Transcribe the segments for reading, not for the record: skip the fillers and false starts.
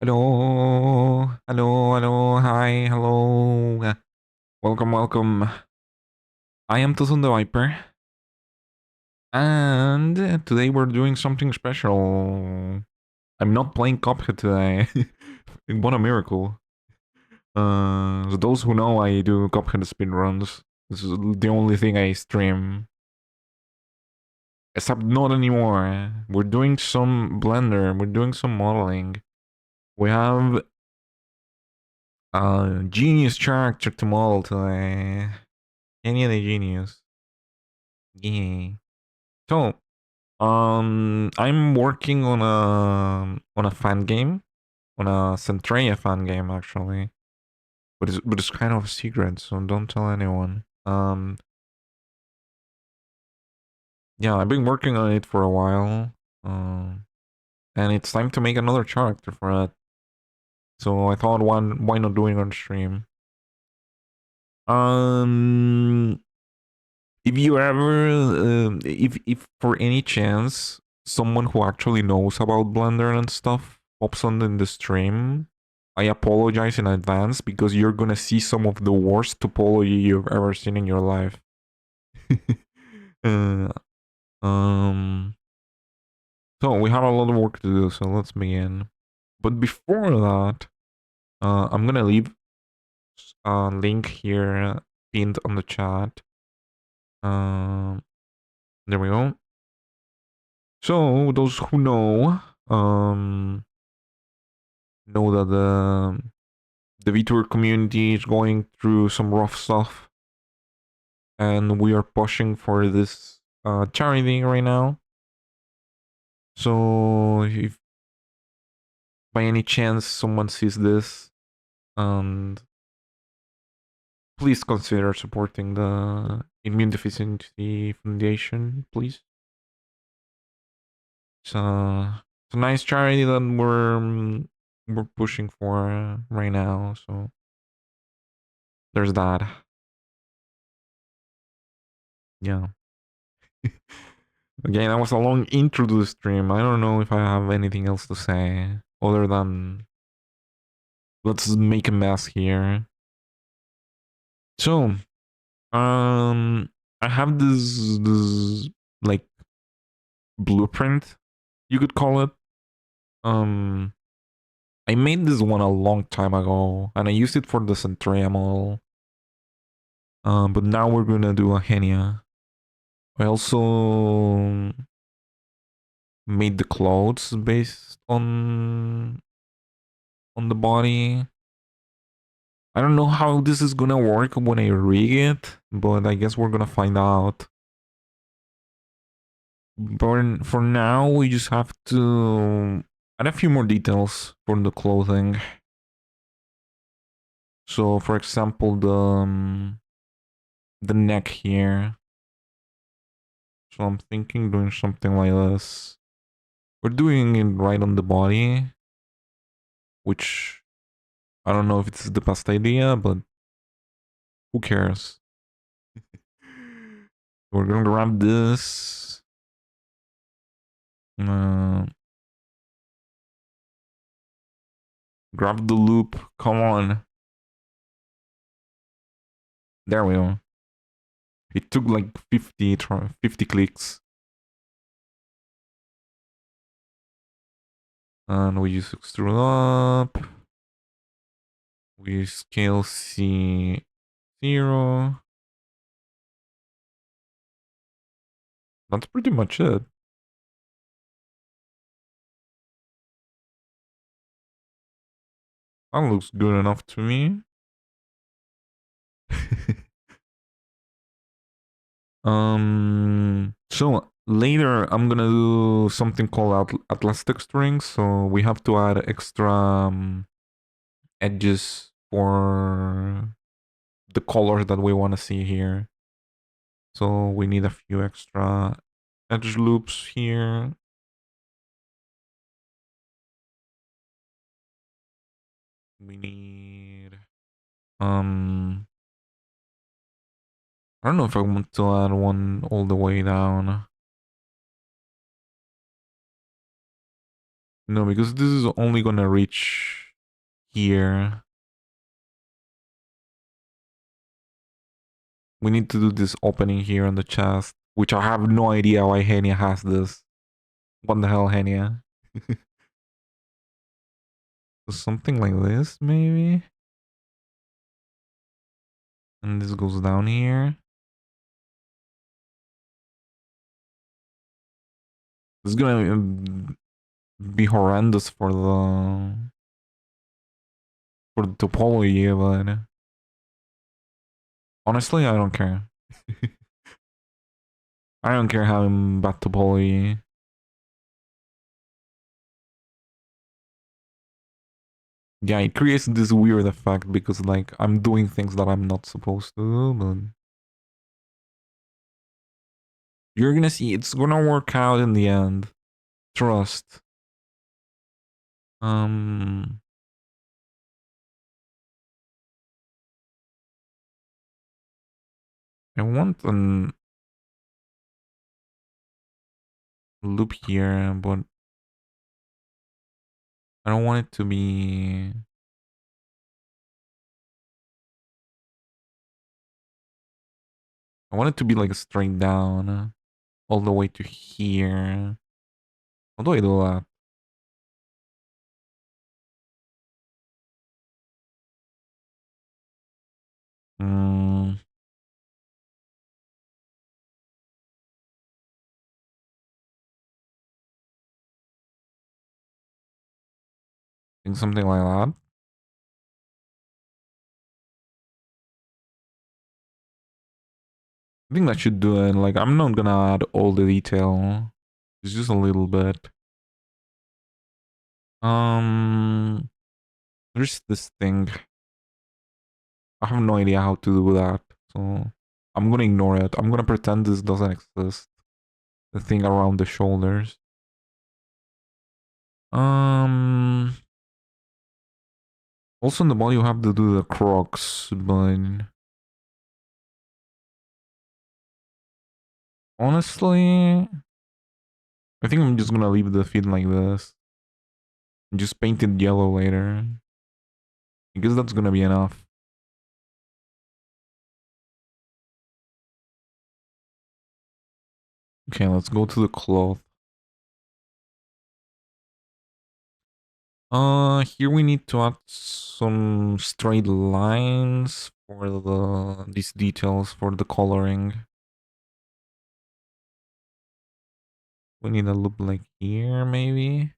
Hello, hello, hello, hi, hello. Welcome, welcome. I am Tosun the Viper, and today we're doing something special. I'm not playing Cuphead today. What a miracle. Those who know, I do Cuphead speedruns. This is the only thing I stream. Except not anymore. We're doing some Blender, we're doing some modeling. We have a genius character to model today. Henya the genius. Yeah. So, I'm working on a fan game, on a Centraia fan game actually, but it's kind of a secret, so don't tell anyone. Yeah, I've been working on it for a while, and it's time to make another character for it. So I thought, why not doing it on stream? Um, if you ever, if for any chance someone who actually knows about Blender and stuff pops on in the stream, I apologize in advance because you're gonna see some of the worst topology you've ever seen in your life. uh, um, so we have a lot of work to do, so let's begin. But before that, I'm gonna leave a link here pinned on the chat. There we go. So those who know that the vtuber community is going through some rough stuff, and we are pushing for this charity right now. So if by any chance someone sees this, and please consider supporting the Immune Deficiency Foundation, please. It's a nice charity that we're pushing for right now. So there's that. Yeah. Again, that was a long intro to the stream. I don't know if I have anything else to say other than let's make a mess here. So, I have this like blueprint, you could call it. Um, I made this one a long time ago, and I used it for the Centrea model. But now we're gonna do a Henya. I also made the clothes based on the body. I don't know how this is gonna work when I rig it, but I guess we're gonna find out. But for now, we just have to add a few more details for the clothing. So, for example, the neck here. So I'm thinking doing something like this. We're doing it right on the body, which I don't know if it's the best idea, but who cares? We're gonna grab this. Uh, grab the loop. Come on. There we go. It took like 50 clicks. And we just extrude up. We scale C0. That's pretty much it. That looks good enough to me. So later I'm gonna do something called Atlas texturing. So we have to add extra edges for the colors that we want to see here. So we need a few extra edge loops here. We need I don't know if I want to add one all the way down. No, because this is only gonna reach here. We need to do this opening here on the chest, which I have no idea why Henya has this. What the hell, Henya? Something like this, maybe? And this goes down here. It's gonna be horrendous for the topology, but honestly, I don't care. I don't care how I'm bad topology. Yeah, it creates this weird effect because like I'm doing things that I'm not supposed to do, but you're gonna see it's gonna work out in the end. Trust. Um I want an loop here, but I don't want it to be I want it to be like straight down all the way to here. How do I do that? Mm, I think something like that. I think that should do it. Like, I'm not gonna add all the detail. It's just a little bit. Um, there's this thing. I have no idea how to do that. So, I'm gonna ignore it. I'm gonna pretend this doesn't exist. The thing around the shoulders. Um, also in the body you have to do the crocs, but honestly, I think I'm just gonna leave the feet like this. And just paint it yellow later. I guess that's gonna be enough. Okay, let's go to the cloth. Here we need to add some straight lines for these details for the coloring. We need a loop like here, maybe.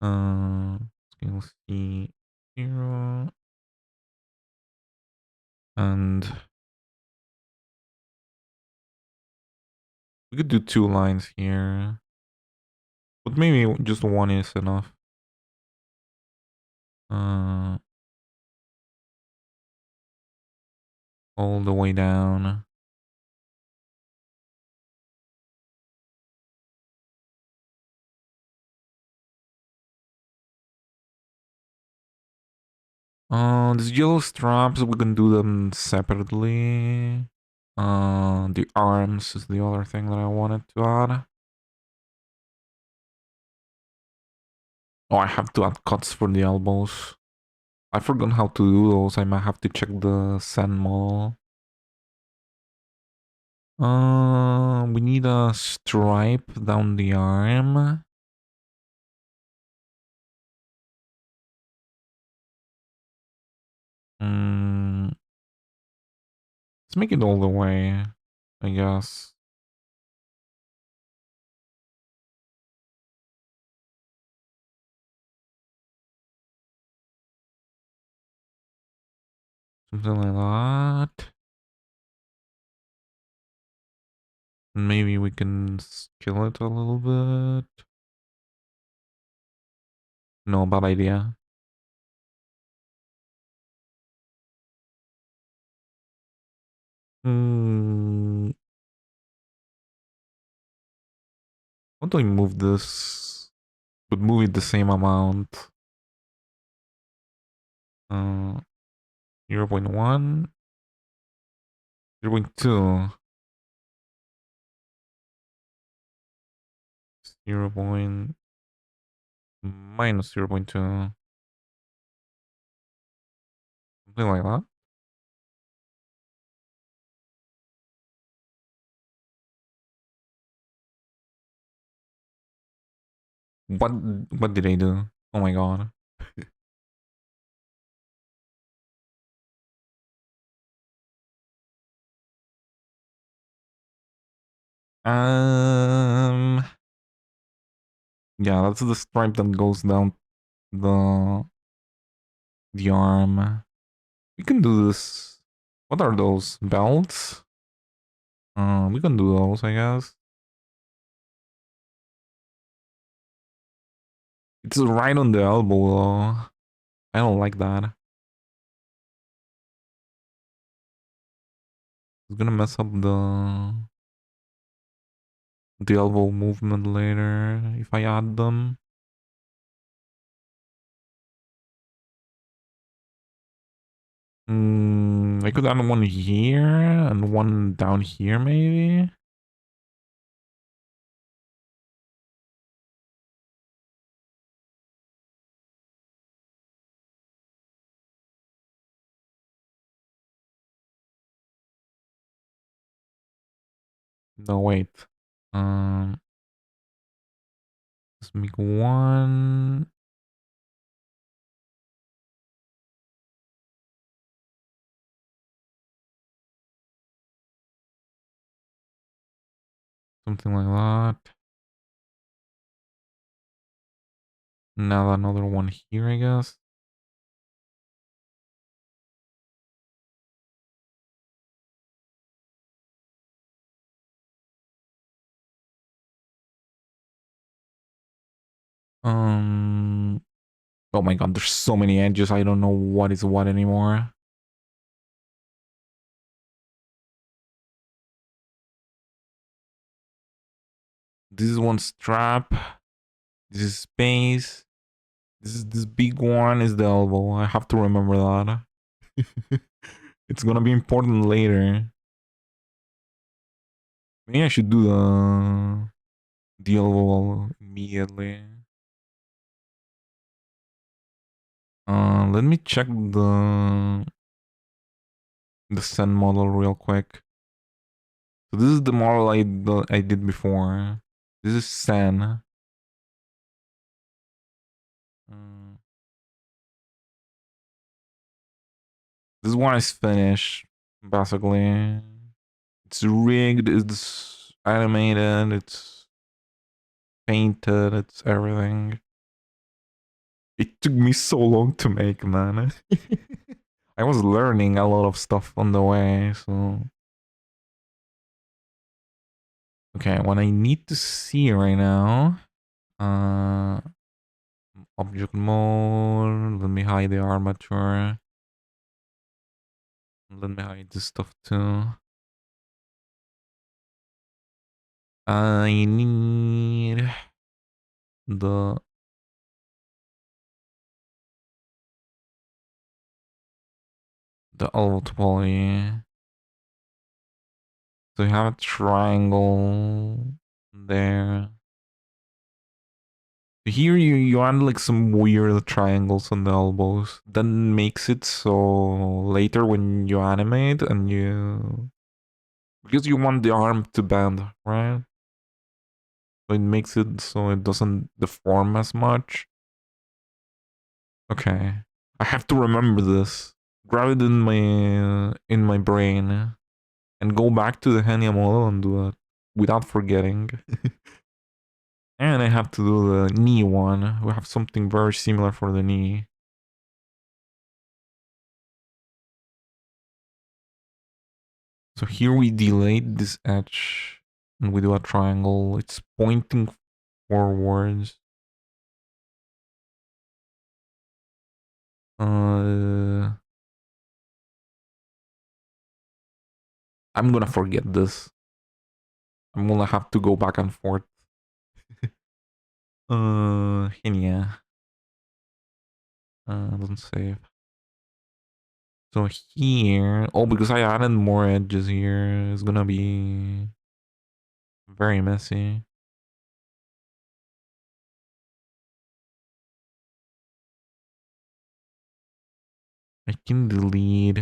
Scale C 0 and we could do two lines here, but maybe just one is enough. Uh, all the way down. These yellow straps, we can do them separately. The arms is the other thing that I wanted to add. Oh, I have to add cuts for the elbows. I forgot how to do those. I might have to check the sand model. We need a stripe down the arm. Mm, let's make it all the way, I guess. Something like that. Maybe we can scale it a little bit. No, bad idea. Hmm. How do I move this? Would move it the same amount. 0 0.1, 0 0.2, 0 point minus 0.2. Something like that. What did I do? Oh my god. Um yeah, that's the stripe that goes down the arm. We can do this. What are those? Belts? We can do those, I guess. It's right on the elbow though. I don't like that. It's gonna mess up the elbow movement later if I add them. I could add one here and one down here maybe. No, wait. Um, let's make one. Something like that. Now another one here, I guess. Um, oh my god, there's so many edges. I don't know what is what anymore. This is one strap. This is space. This big one is the elbow. I have to remember that. It's gonna be important later. Maybe I should do the elbow immediately. Let me check the send model real quick. So this is the model I did before. This is Sen. Uh, this one is finished, basically. It's rigged, it's animated, it's painted, it's everything. It took me so long to make, man. I was learning a lot of stuff on the way, so... Okay, what I need to see right now... object mode, let me hide the armature. Let me hide this stuff too. I need the alt poly. So you have a triangle there. Here you add like some weird triangles on the elbows. That makes it so later when you animate and you... Because you want the arm to bend, right? So it makes it so it doesn't deform as much. Okay. I have to remember this. Grab it in my brain. And go back to the Henya model and do that. Without forgetting. And I have to do the knee one. We have something very similar for the knee. So here we delayed this edge. And we do a triangle. It's pointing forwards. I'm gonna forget this. I'm gonna have to go back and forth. Henya. Doesn't save. So here, oh, because I added more edges here, it's gonna be very messy. I can delete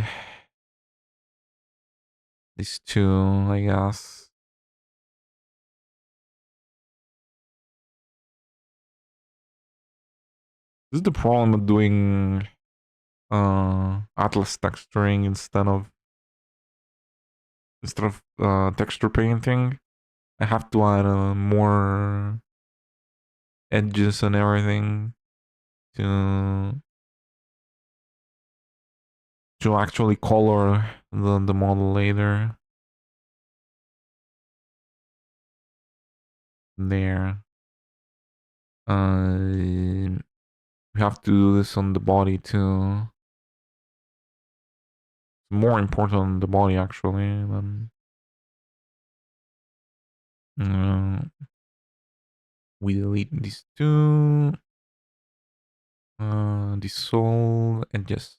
these two, I guess. This is the problem of doing Atlas texturing instead of texture painting. I have to add more edges and everything to actually color the model later. There. We have to do this on the body too. It's more important on the body actually than uh, we delete these two. Dissolve and just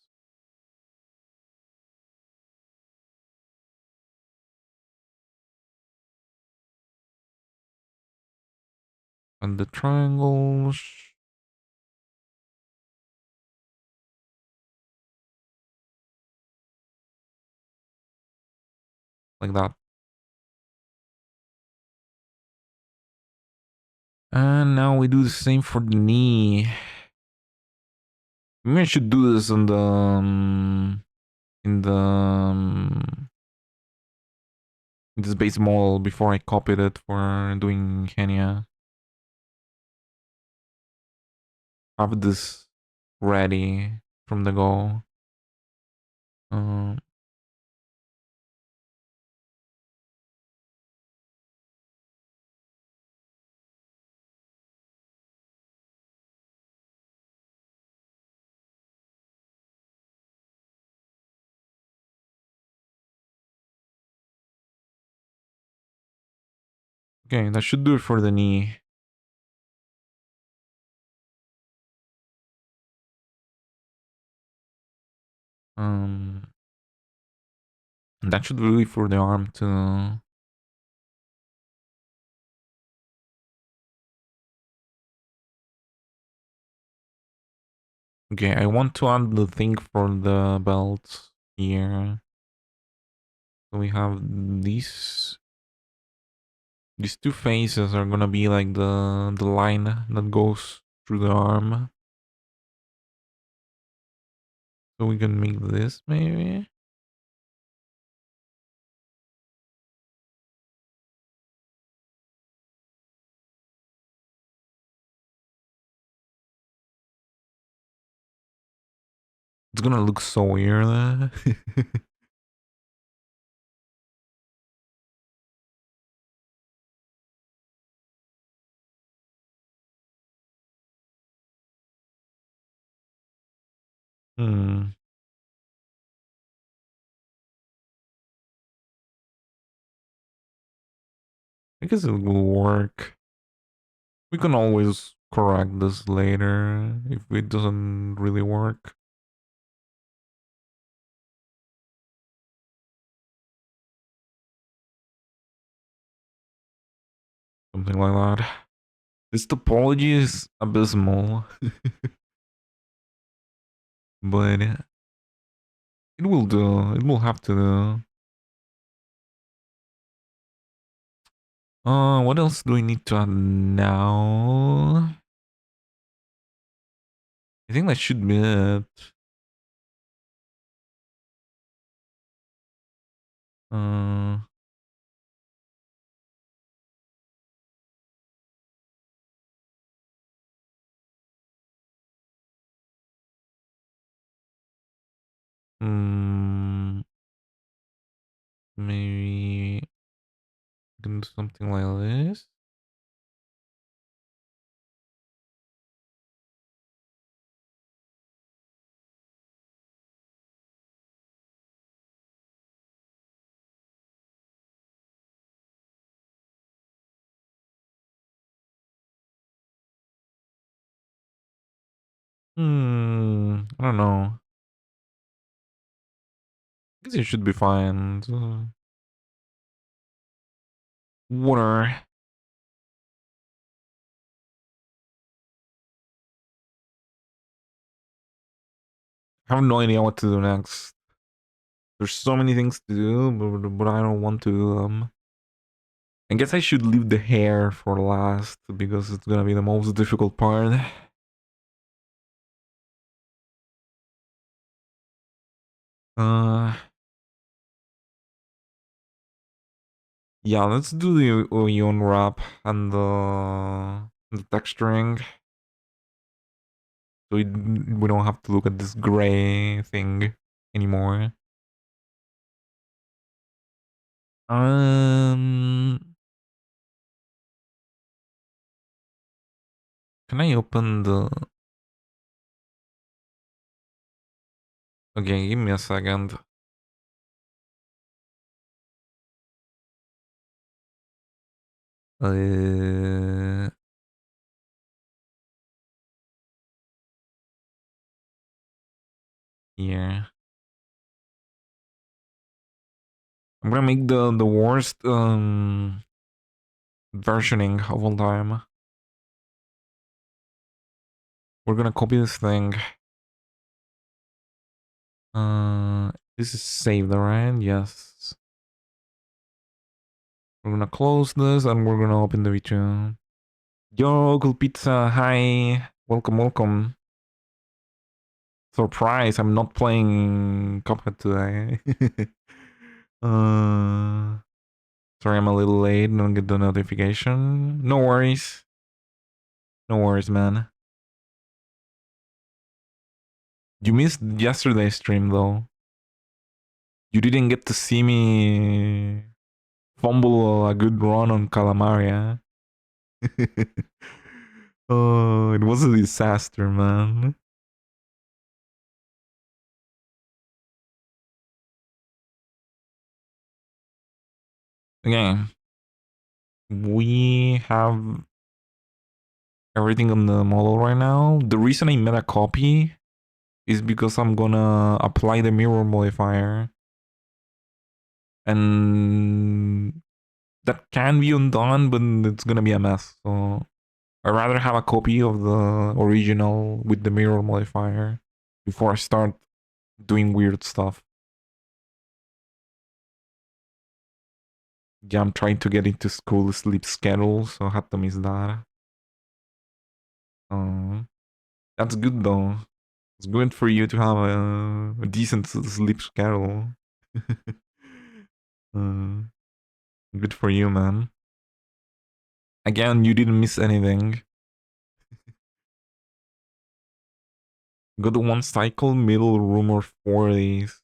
and the triangles. Like that. And now we do the same for the knee. Maybe I should do this in this base model before I copied it for doing Henya. Have this ready from the go. Um, okay, that should do it for the knee. Um, that should really for the arm too. Okay, I want to add the thing for the belt here. So we have these two faces are gonna be like the line that goes through the arm. So we can make this maybe. It's gonna look so weird. Hmm. I guess it will work. We can always correct this later if it doesn't really work. Something like that. This topology is abysmal. But it will do. It will have to do. What else do we need to add now? I think that should be it. Uh, mm, maybe we can do something like this. I don't know. I guess it should be fine. Water. I have no idea what to do next. There's so many things to do, but I don't want to do them. I guess I should leave the hair for last because it's gonna be the most difficult part. Uh, yeah, let's do the onion wrap and the texturing. So we don't have to look at this gray thing anymore. Um, can I open the... Okay, give me a second. Uh, yeah. I'm gonna make the worst versioning of all time. We're gonna copy this thing. This is saved, right? Yes. We're gonna close this and we're gonna open the video. Yo, Cool Pizza, hi. Welcome, welcome. Surprise, I'm not playing Cuphead today. uh, sorry, I'm a little late. Don't get the notification. No worries. No worries, man. You missed yesterday's stream, though. You didn't get to see me fumble a good run on Calamaria. Oh, it was a disaster, man. Okay, we have everything on the model right now. The reason I made a copy is because I'm gonna apply the mirror modifier. And that can be undone, but it's gonna be a mess. So I'd rather have a copy of the original with the mirror modifier before I start doing weird stuff. Yeah, I'm trying to get into school sleep schedule, so I had to miss that. That's good though. It's good for you to have a decent sleep schedule. uh, good for you, man. Again, you didn't miss anything. Got one cycle, middle rumor 40s.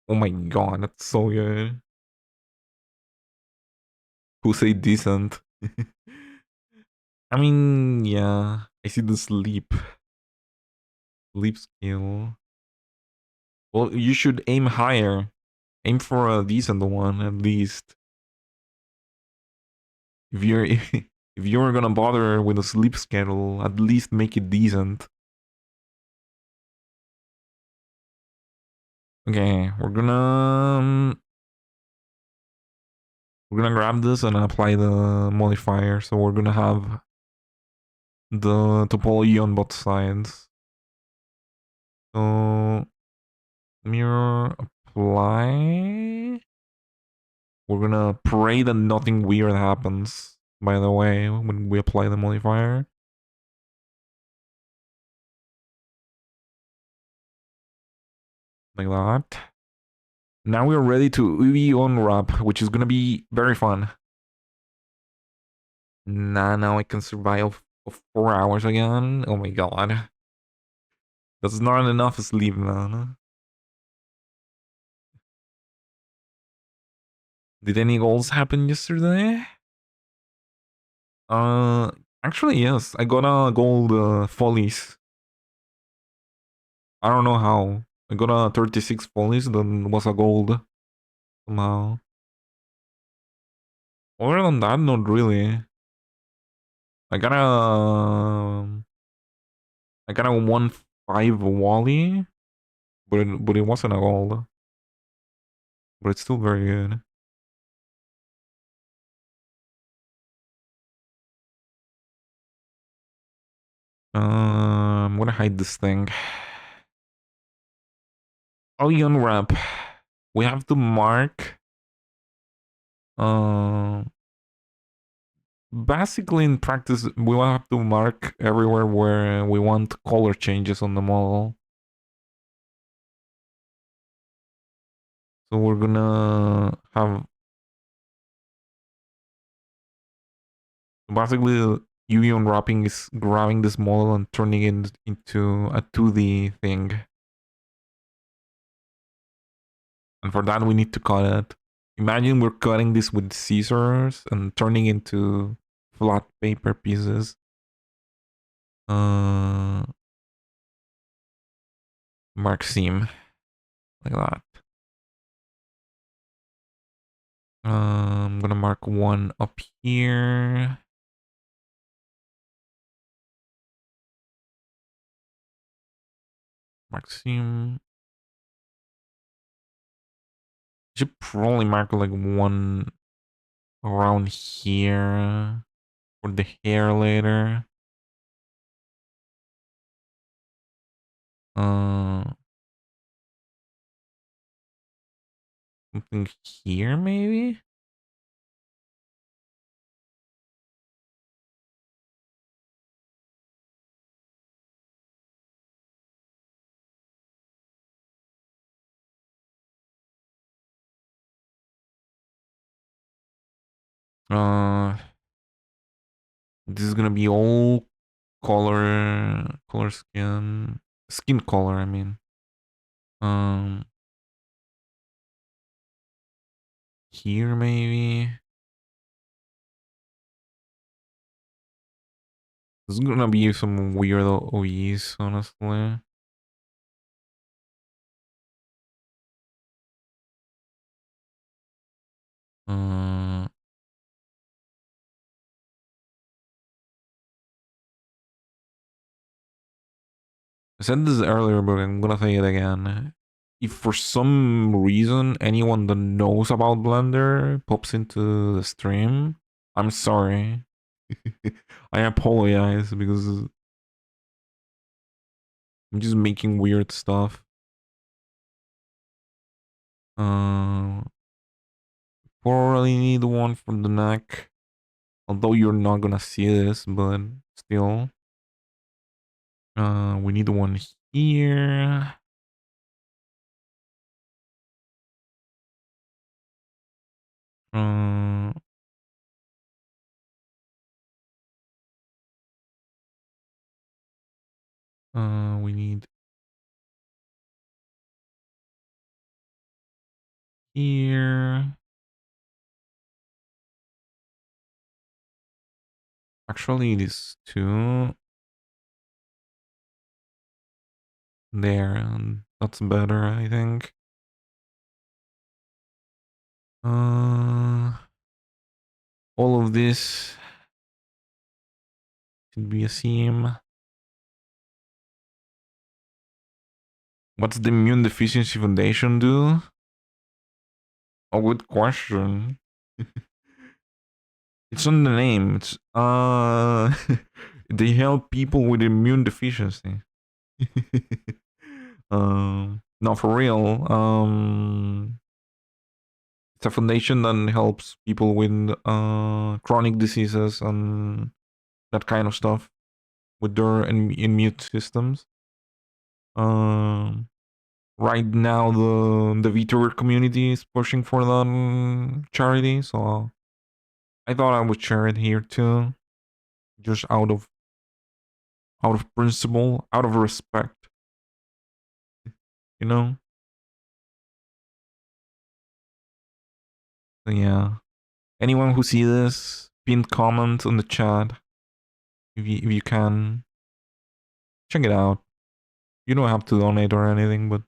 Oh my god, that's so good. Who say decent? I mean, yeah. I see the sleep skill. Well, you should aim higher. Aim for a decent one at least. If you're if you're gonna bother with a sleep schedule, at least make it decent. Okay, we're gonna grab this and apply the modifier. So we're gonna have the topology on both sides. So mirror apply. We're gonna pray that nothing weird happens, by the way, when we apply the modifier. Like that. Now we're ready to UV unwrap, which is gonna be very fun. Nah, now I can survive 4 hours again. Oh my god. That's not enough sleep, man. Did any goals happen yesterday? Uh, actually, yes. I got a gold follies. I don't know how. I got a 36 follies, then was a gold somehow. Other than that, not really. I got a I got a 1-5 Wally, but it wasn't a gold. But it's still very good. I'm gonna hide this thing. how you unwrap? We have to mark. Uh, Basically, in practice, we will have to mark everywhere where we want color changes on the model. So we're gonna have basically UV unwrapping is grabbing this model and turning it into a 2D thing. And for that, we need to cut it. Imagine we're cutting this with scissors and turning into flat paper pieces. Mark seam like that. I'm gonna mark one up here. Mark seam. Should probably mark like one around here for the hair later. Uh, Something here maybe. Uh, this is gonna be all color skin color. I mean, um, here maybe. This is gonna be some weird OEs, honestly. Uh, I said this earlier, but I'm gonna say it again. If for some reason anyone that knows about Blender pops into the stream, I'm sorry. I apologize because I'm just making weird stuff. Uh, Probably need one for the neck. Although you're not gonna see this, but still. We need one here. Uh, we need here. Actually, these two. There, and that's better, I think. Uh, all of this should be a seam. What's the immune deficiency foundation do? A good question. It's on the name. It's they help people with immune deficiency. No, for real. It's a foundation that helps people with chronic diseases and that kind of stuff with their immune systems. Um, right now, the vtuber community is pushing for that charity, so I thought I would share it here too, just out of principle, out of respect, you know. So yeah, anyone who see this, pin comment on the chat if you can check it out. You don't have to donate or anything, but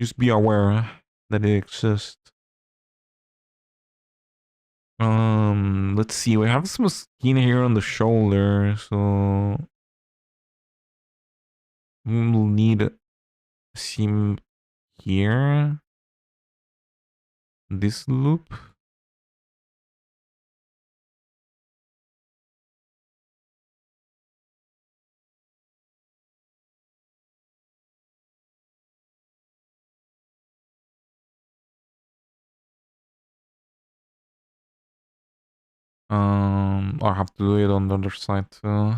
just be aware that it exists. Let's see. We have some skin here on the shoulder, so we'll need a seam here. This loop. I have to do it on the other side too.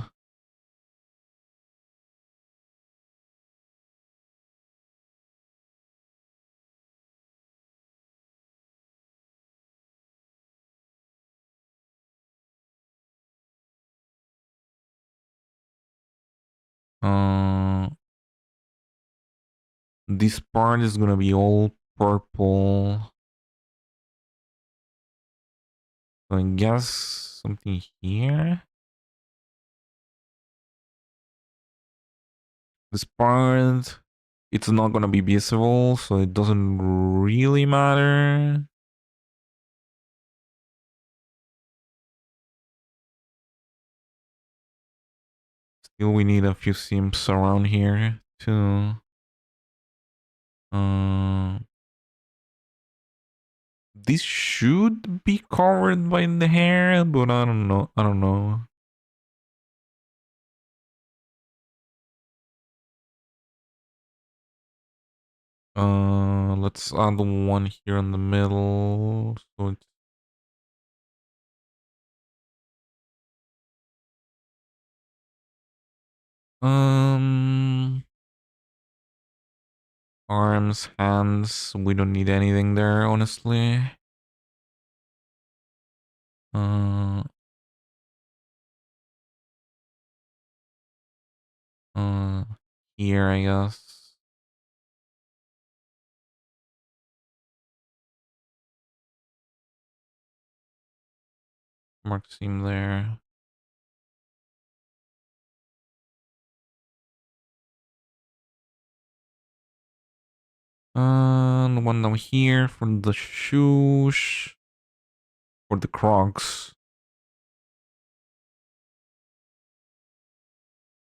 Uh, this part is gonna be all purple. So I guess something here. This part, it's not gonna be visible, so it doesn't really matter. Still, we need a few simps around here too. Uh, this should be covered by the hair, but I don't know. I don't know. Let's add one here in the middle. So it's arms, hands. We don't need anything there, honestly. Uh, uh, here I guess. Mark seam there. One down here for the shoes. For the Crocs.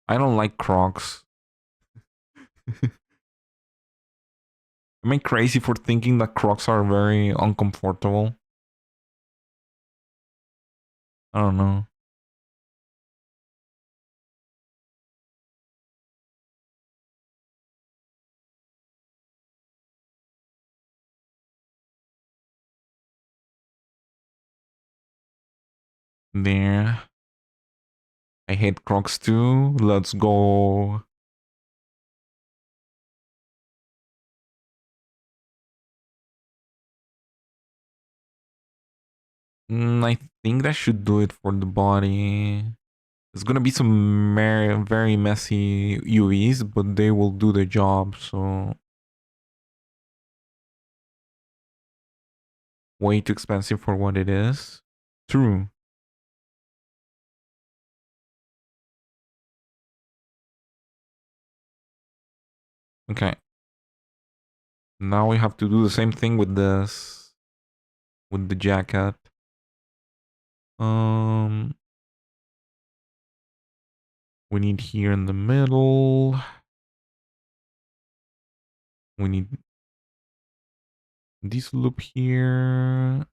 I don't like Crocs. Am I crazy for thinking that Crocs are very uncomfortable? I don't know. There. I hate Crocs too. Let's go. I think that should do it for the body. There's gonna be some very messy UVs, but they will do the job, so... Way too expensive for what it is. True. Okay. Now we have to do the same thing with this. With the jacket. Um... We need here in the middle. We need this loop here.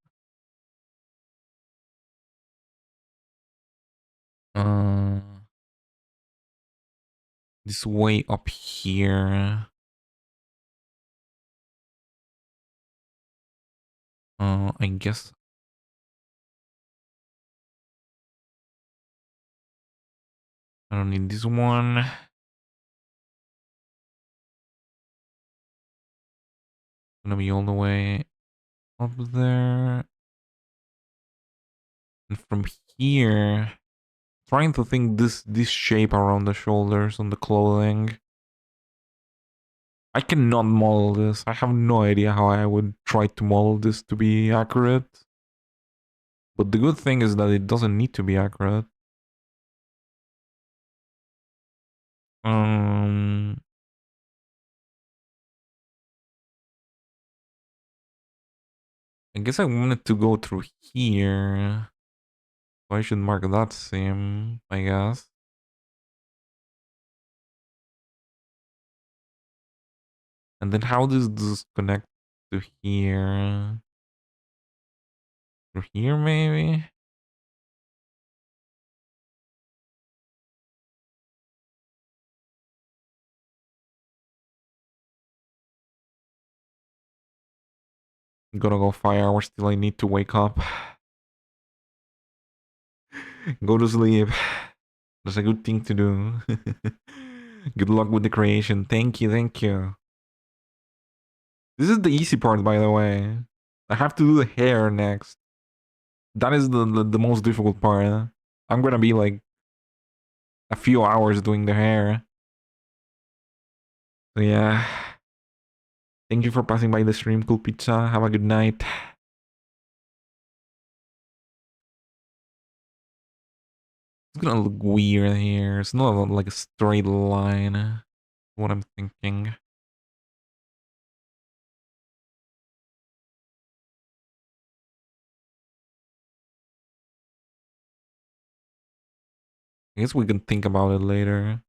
Uh, this way up here. I guess I don't need this one. Gonna be all the way up there. And from here, trying to think this shape around the shoulders on the clothing. I cannot model this. I have no idea how I would try to model this to be accurate. But the good thing is that it doesn't need to be accurate. Um, I guess I wanted to go through here. So I should mark that seam, I guess. And then how does this connect to here? Through here, maybe? Gotta go 5 hours till I need to wake up. Go to sleep. That's a good thing to do. Good luck with the creation. Thank you, thank you. This is the easy part, by the way. I have to do the hair next. That is the most difficult part. I'm gonna be like a few hours doing the hair. So yeah. Thank you for passing by the stream, Cool Pizza. Have a good night. It's gonna look weird here. It's not like a straight line. What I'm thinking. I guess we can think about it later.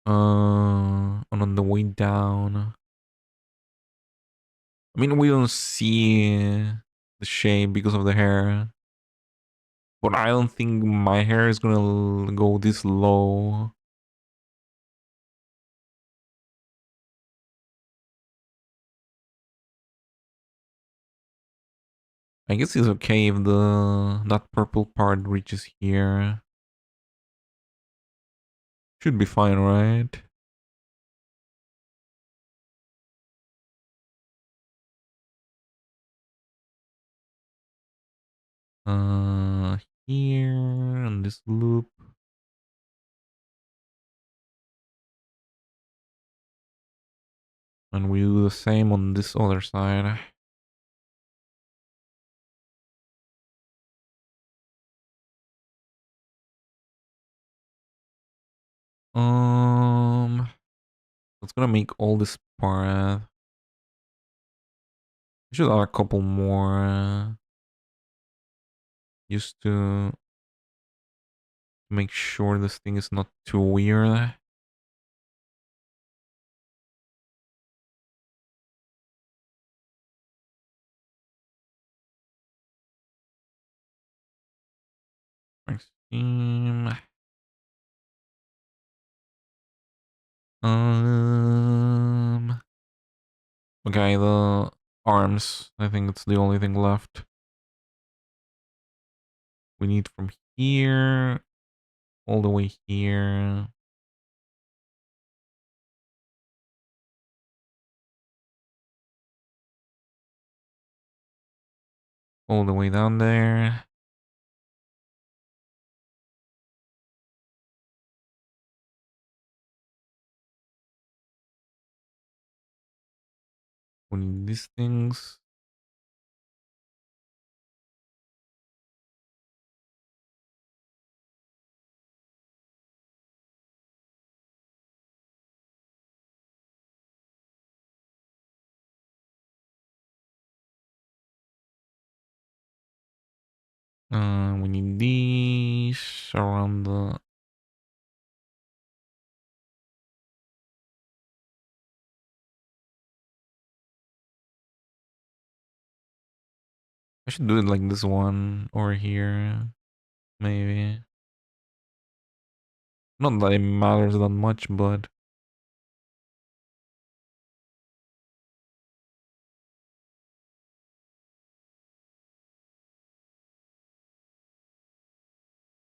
And on the way down. I mean, we don't see the shape because of the hair. But I don't think my hair is gonna go this low. I guess it's okay if that purple part reaches here. Should be fine, right? Uh, here on this loop. And we do the same on this other side. Let's gonna make all this part. I should add a couple more. Just to make sure this thing is not too weird. Team. Okay, the arms. I think it's the only thing left. We need from here all the way here. All the way down there. We need these things. We need these around the... I should do it like this one over here. Maybe. Not that it matters that much, but...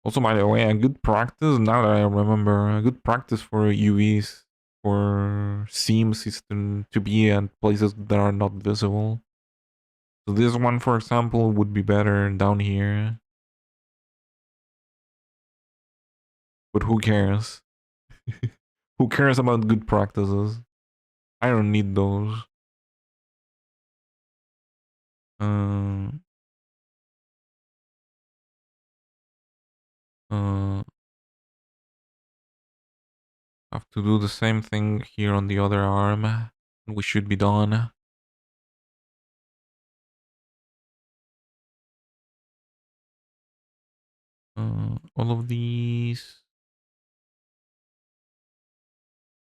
Also, by the way, a good practice, now that I remember, a good practice for UVs, for seams is to be at places that are not visible. So this one, for example, would be better down here. But who cares? Who cares about good practices? I don't need those. Uh, uh, have to do the same thing here on the other arm. We should be done. All of these.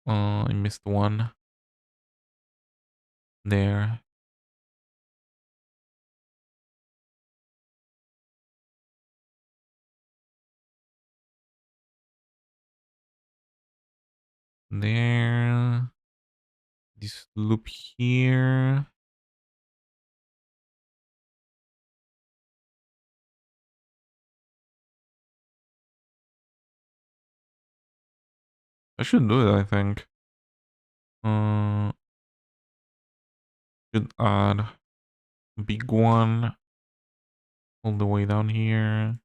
I missed one. There. There. This loop here. should do it, I think. Uh, should add a big one all the way down here.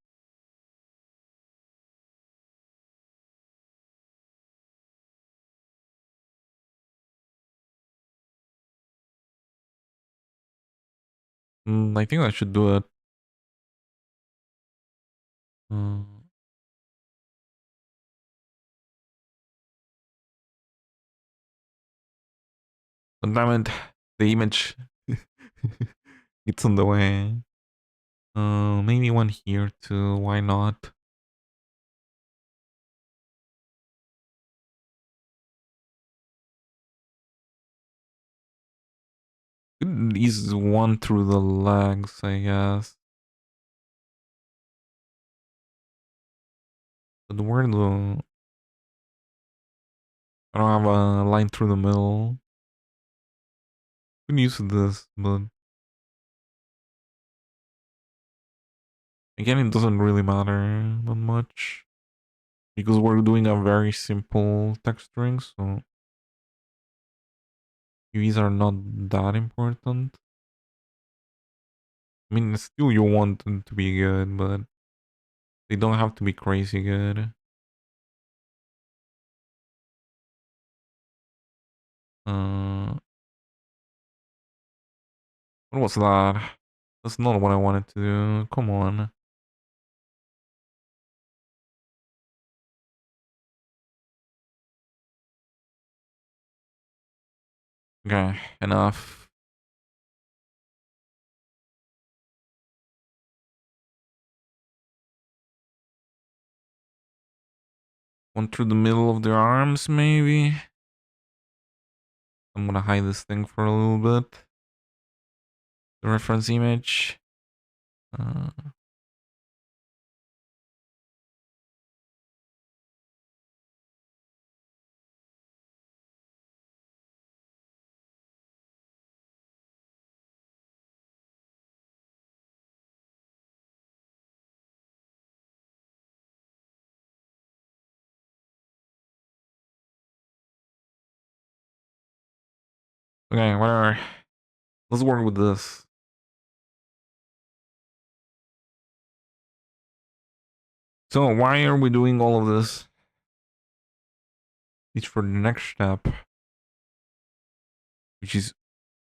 I think I should do it. Uh, but damn it, the image it's on the way. Maybe one here too. Why not? Could ease one through the legs, I guess. But where the I don't have a line through the middle. Could use this, but again, it doesn't really matter that much because we're doing a very simple texturing, so UVs are not that important. I mean, still you want them to be good, but they don't have to be crazy good. Uh, what was that? That's not what I wanted to do. Come on. Okay, enough. One through the middle of their arms, maybe. I'm gonna hide this thing for a little bit. The reference image. Uh, okay, whatever. Let's work with this. So why are we doing all of this? It's for the next step, which is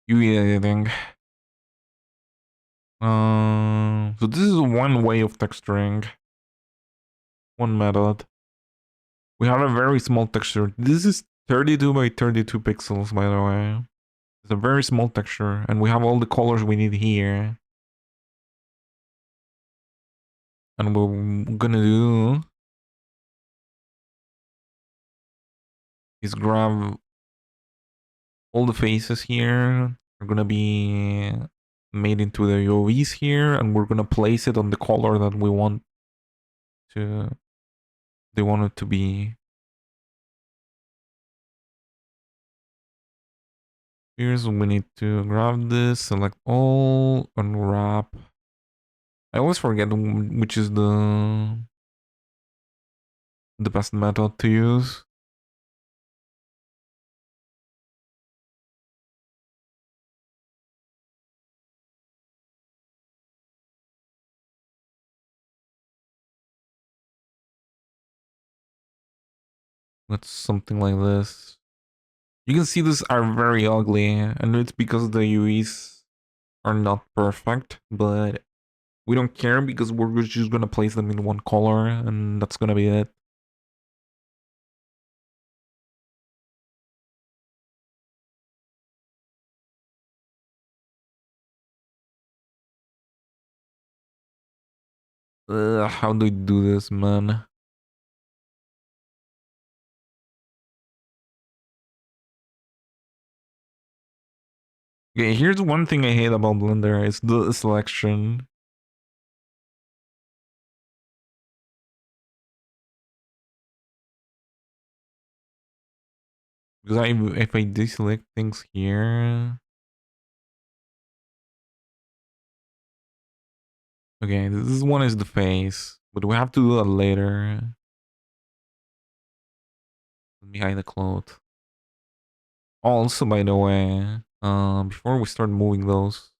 UE editing. So this is one way of texturing, one method. We have a very small texture. This is 32 by 32 pixels, by the way. It's a very small texture, and we have all the colors we need here. And what we're gonna do is grab all the faces here. Are gonna be made into the UVs here, and we're gonna place it on the color that we want to. They want it to be. Here's we need to grab this, select all, unwrap. I always forget which is the best method to use. That's something like this. You can see these are very ugly, and it's because the UVs are not perfect, but we don't care because we're just gonna place them in one color, and that's gonna be it. How do I do this, man? Okay, here's one thing I hate about Blender, is the selection. Because if I deselect things here... Okay, this one is the face, but we have to do that later. behind the cloth. Also, by the way, before we start moving those,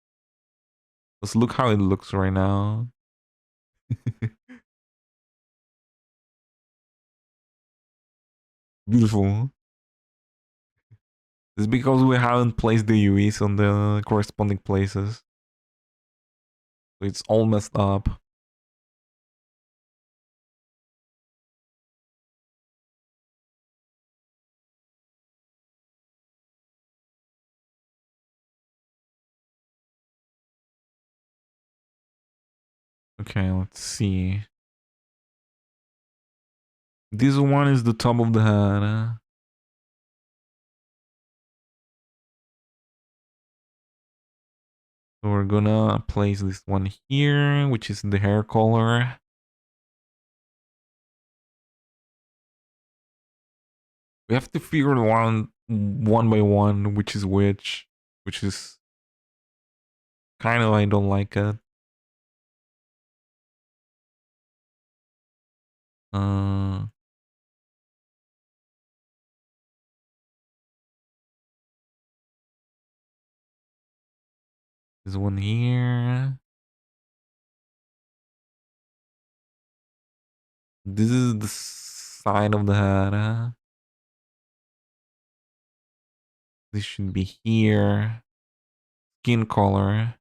let's look how it looks right now. Beautiful. It's because we haven't placed the UVs on the corresponding places. So it's all messed up. Okay, let's see. This one is the top of the head. So we're gonna place this one here, which is the hair color. We have to figure out one by one which is which is kind of I don't like it. Uh, this one here. This is the side of the head. This should be here. Skin color.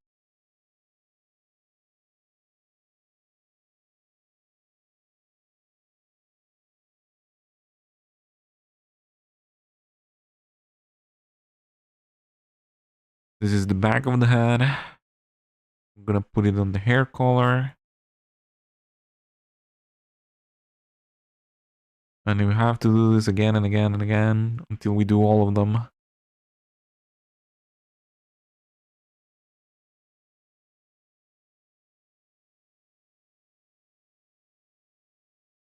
This is the back of the head. I'm gonna put it on the hair color. And we have to do this again and again and again until we do all of them.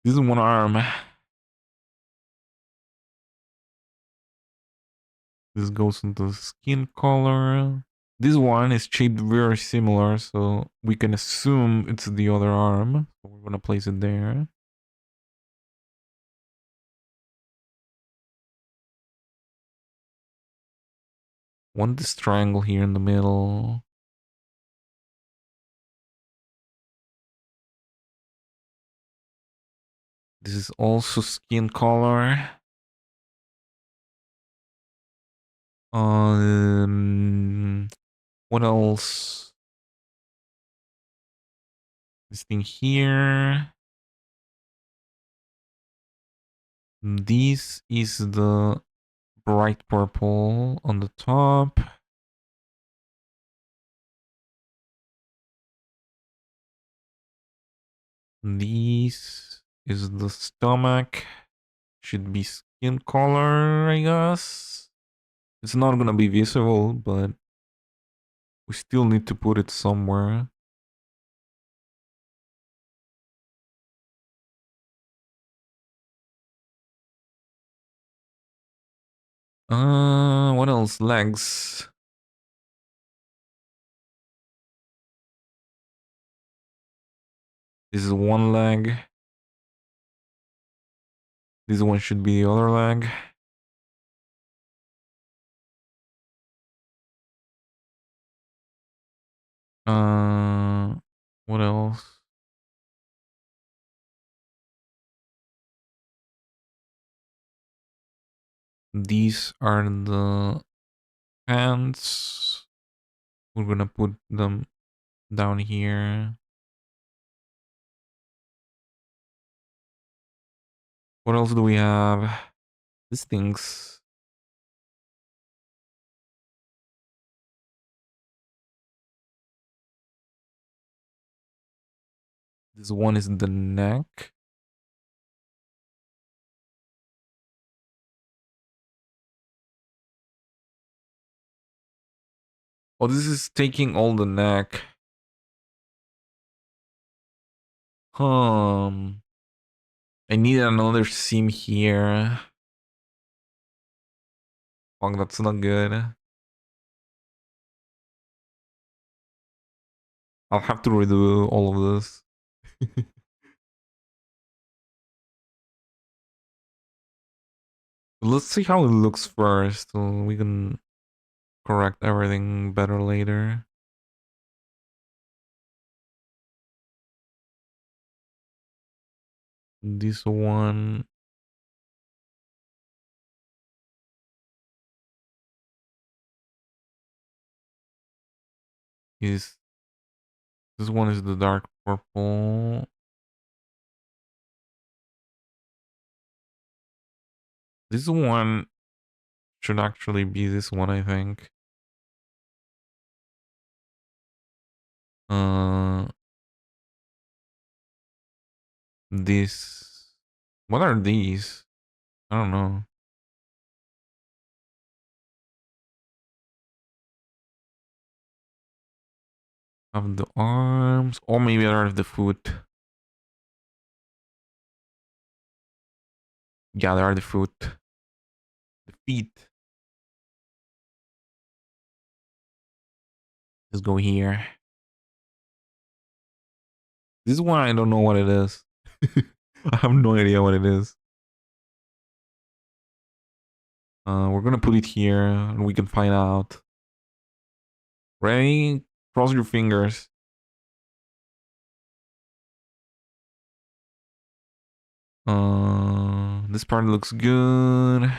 This is one arm. This goes into skin color. This one is shaped very similar, so we can assume it's the other arm. So we're gonna place it there. Want this triangle here in the middle. This is also skin color. What else? This thing here. This is the bright purple on the top. This is the stomach. Should be skin color, I guess. It's not gonna be visible, but we still need to put it somewhere. What else? Legs. This is one leg. This one should be the other leg. What else? These are the pants. We're gonna put them down here. What else do we have? These things. This one is the neck. Oh, this is taking all the neck. I need another seam here. Fuck, that's not good. I'll have to redo all of this. Let's see how it looks first, so we can correct everything better later. This one is the dark purple. This one should actually be this one, I think. Uh, this. What are these? I don't know. Have the arms, or maybe I have the foot. Yeah, they are the foot. The feet. Let's go here. This one I don't know what it is. I have no idea what it is. We're gonna put it here and we can find out. Ready? Cross your fingers. This part looks good.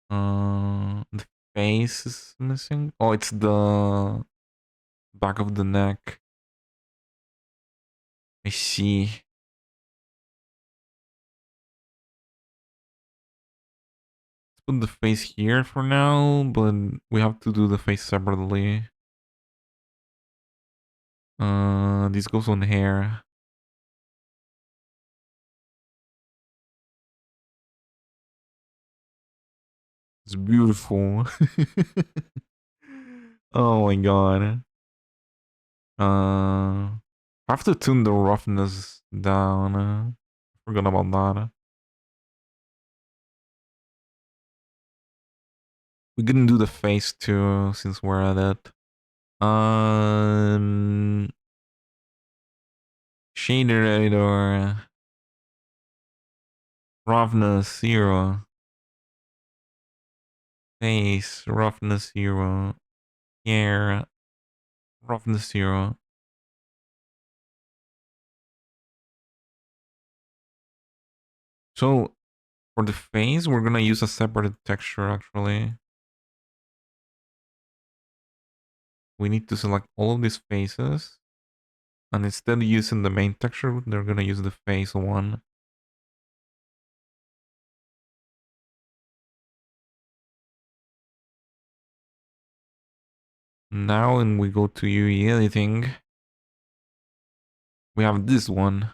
The face is missing. Oh, it's the back of the neck. I see. Let's put the face here for now, but we have to do the face separately. This goes on hair. It's beautiful. Oh my god. I have to tune the roughness down. Forgot about that. We couldn't do the face too since we're at it. Shader editor. Roughness 0. Face roughness 0. Hair roughness 0. So for the face, we're gonna use a separate texture actually. We need to select all of these faces. And instead of using the main texture, they're gonna use the face one. Now when we go to UE editing, we have this one.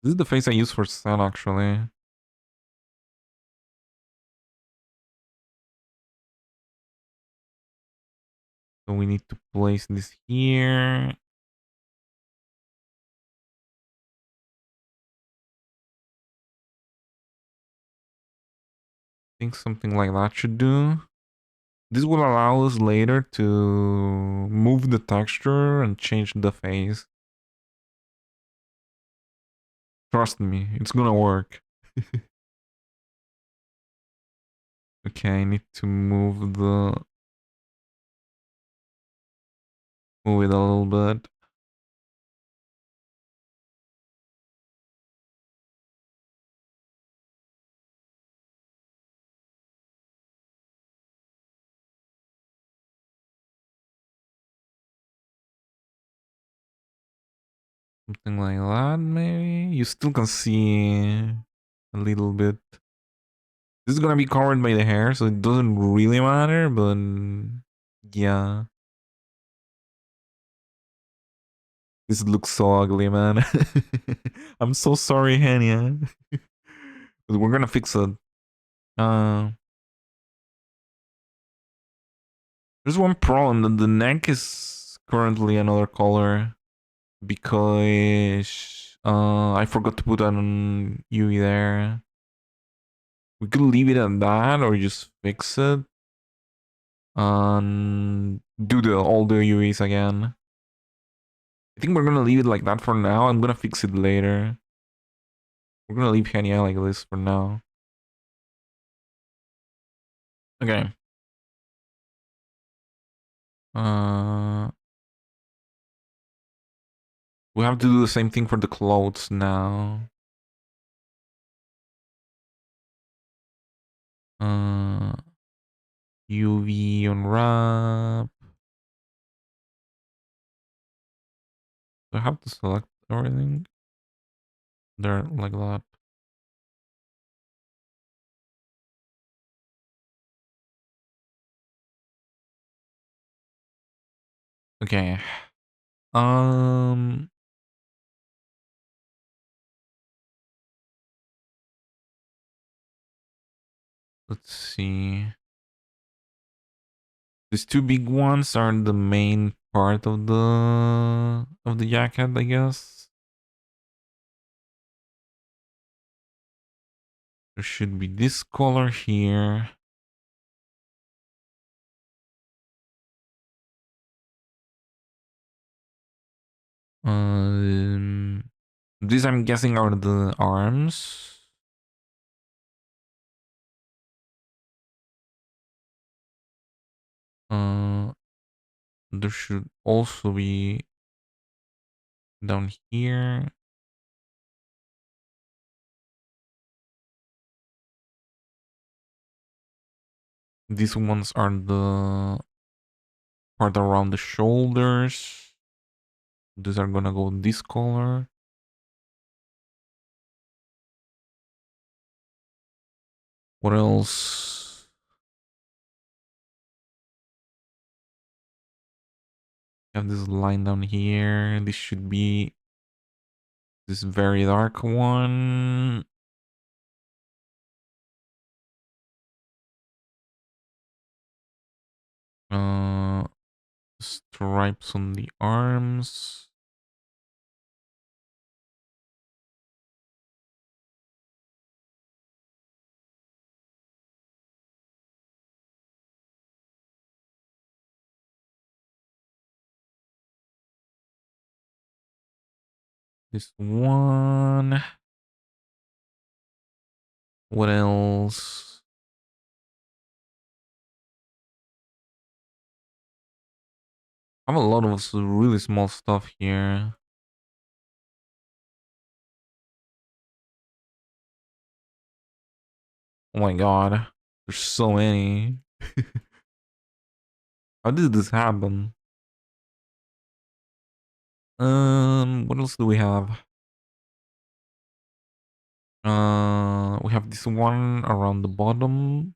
This is the face I use for Sun actually. So we need to place this here. I think something like that should do. This will allow us later to move the texture and change the face. Trust me, it's gonna work. Okay, I need to move it a little bit. Something like that, maybe? You still can see a little bit. This is gonna be covered by the hair, so it doesn't really matter, but yeah. This looks so ugly, man. I'm so sorry, Henya. But we're gonna fix it. Uh, there's one problem. The neck is currently another color because I forgot to put that on UE there. We could leave it at that or just fix it and do all the UEs again. I think we're gonna leave it like that for now. I'm gonna fix it later. We're gonna leave Henya like this for now. Okay. Uh, we have to do the same thing for the clothes now. Uh, UV unwrap. Do I have to select everything? There, like that. Okay. Um, let's see. These two big ones are the main part of the jacket, I guess. There should be this color here. These I'm guessing are the arms. Uh, there should also be down here. These ones are the part around the shoulders. These are gonna go this color. What else? Have this line down here. This should be this very dark one. Uh, stripes on the arms. This one. What else? I have a lot of really small stuff here. Oh my god. There's so many. How did this happen? What else do we have? We have this one around the bottom.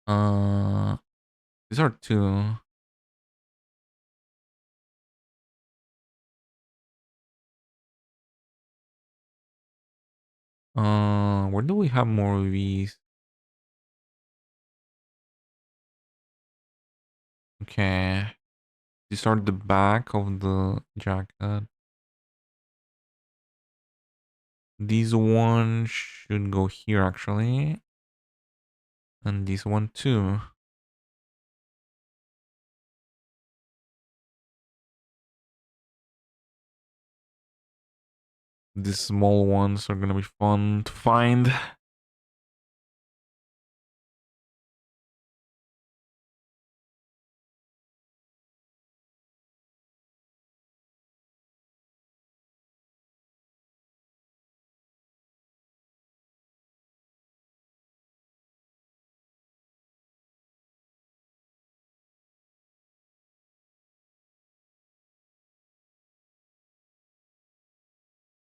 Uh, these are two. Where do we have more of these? Okay. These are the back of the jacket. These one should go here actually. And this one too. These small ones are gonna be fun to find.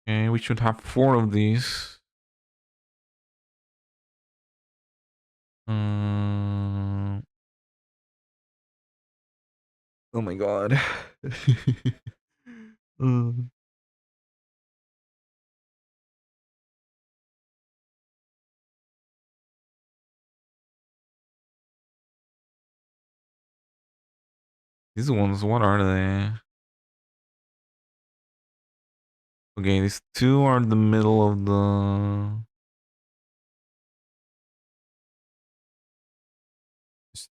Okay, we should have 4 of these. Oh my god. Mm. These ones, what are they? Okay, these two are the middle of the...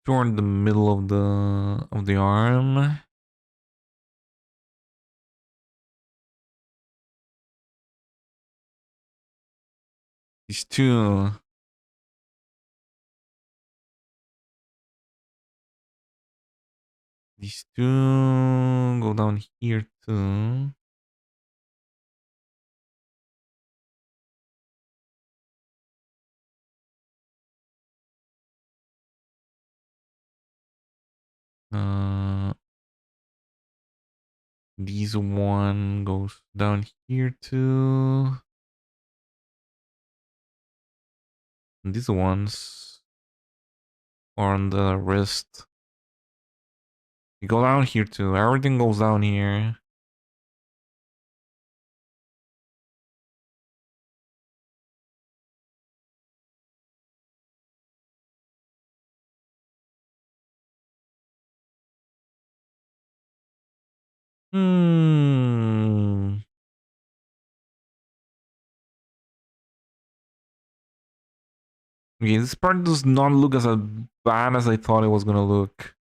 toward the middle of the arm. These two. These two go down here too. This one goes down here too. And these ones are on the wrist. You go down here too. Everything goes down here. Hmm. Okay, this part does not look as bad as I thought it was gonna look.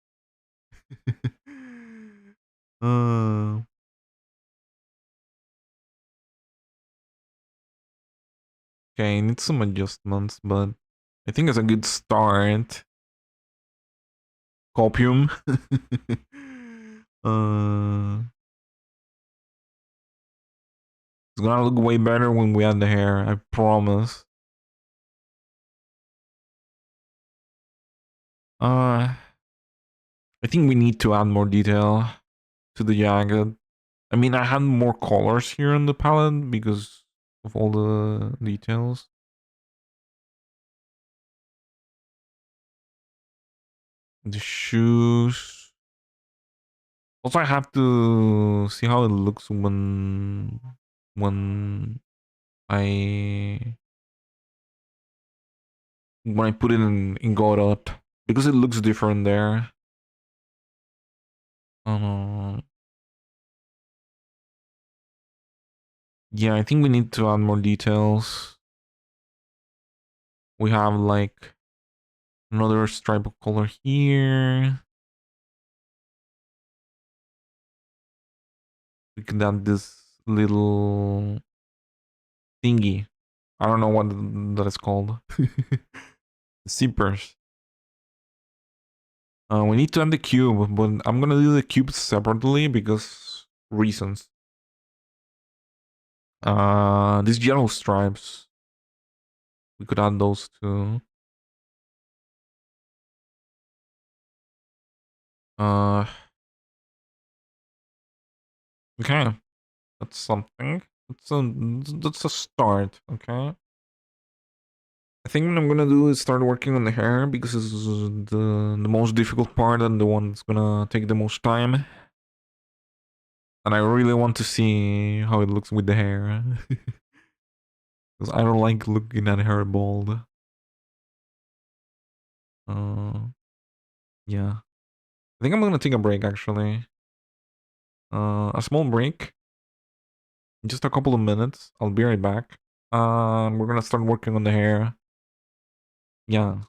uh, okay, need some adjustments, but I think it's a good start. Copium. It's gonna look way better when we add the hair, I promise. I think we need to add more detail to the jacket. I mean, I had more colors here on the palette because of all the details. The shoes. Also, I have to see how it looks when I put it in Godot because it looks different there. Uh, yeah, I think we need to add more details. We have like another stripe of color here. We could add this little thingy. I don't know what that is called. Zippers. We need to add the cube, but I'm gonna do the cube separately because reasons. These yellow stripes. We could add those too. Uh, okay. That's something. That's a start, okay? I think what I'm gonna do is start working on the hair because it's the most difficult part and the one that's gonna take the most time. And I really want to see how it looks with the hair. Because I don't like looking at hair bald. Uh, yeah. I think I'm gonna take a break actually. A small break. Just a couple of minutes. I'll be right back. We're gonna start working on the hair. Yeah.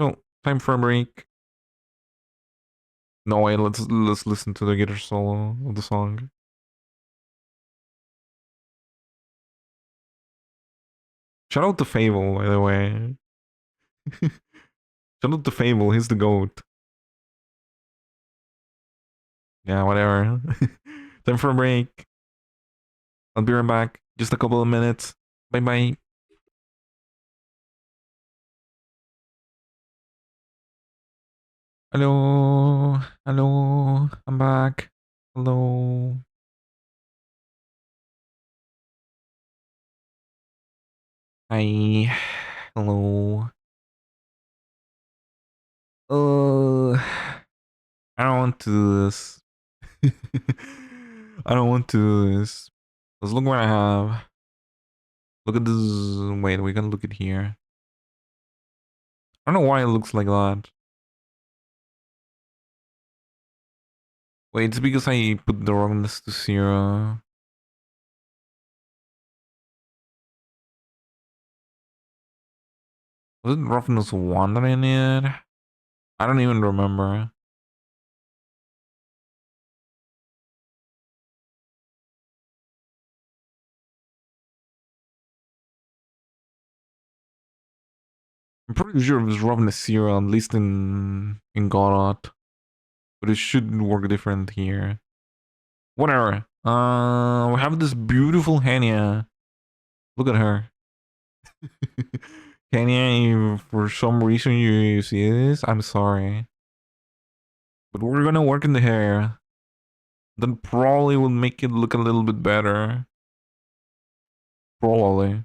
So, time for a break. No way, let's listen to the guitar solo of the song. Shout out to Fable, by the way. Shout out to Fable, he's the GOAT. Yeah, whatever. Time for a break. I'll be right back. Just a couple of minutes. Bye bye. Hello. Hello. I'm back. Hello. Hi. Hello. I don't want to do this. I don't want to do this. Let's look what I have. Look at this. Wait, we can look at here. I don't know why it looks like that. Wait, it's because I put the wrongness to 0. Was it roughness 1 that I need? I don't even remember. I'm pretty sure it was roughness 0, at least in Godot. But it should work different here. Whatever. We have this beautiful Henya. Look at her. Henya, for some reason you see this, I'm sorry. But we're gonna work in the hair. Then probably will make it look a little bit better. Probably.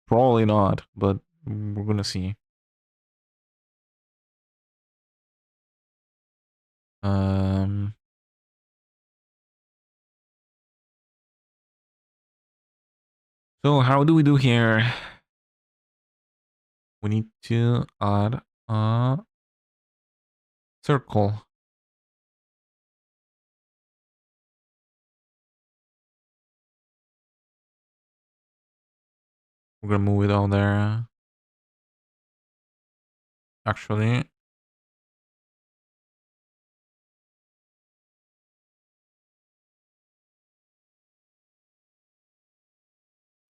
Probably not, but we're gonna see. Um, so how do we do here? We need to add a circle. We're gonna move it out there. Actually,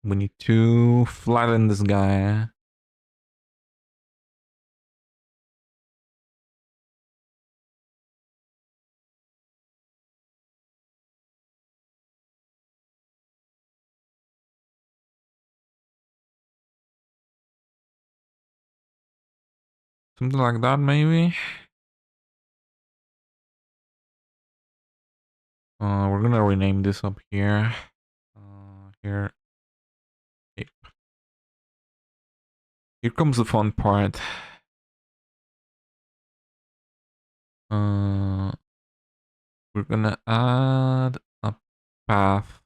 we need to flatten this guy. Something like that, maybe. We're gonna rename this up here. Here. Here comes the fun part. Uh, we're gonna add a path.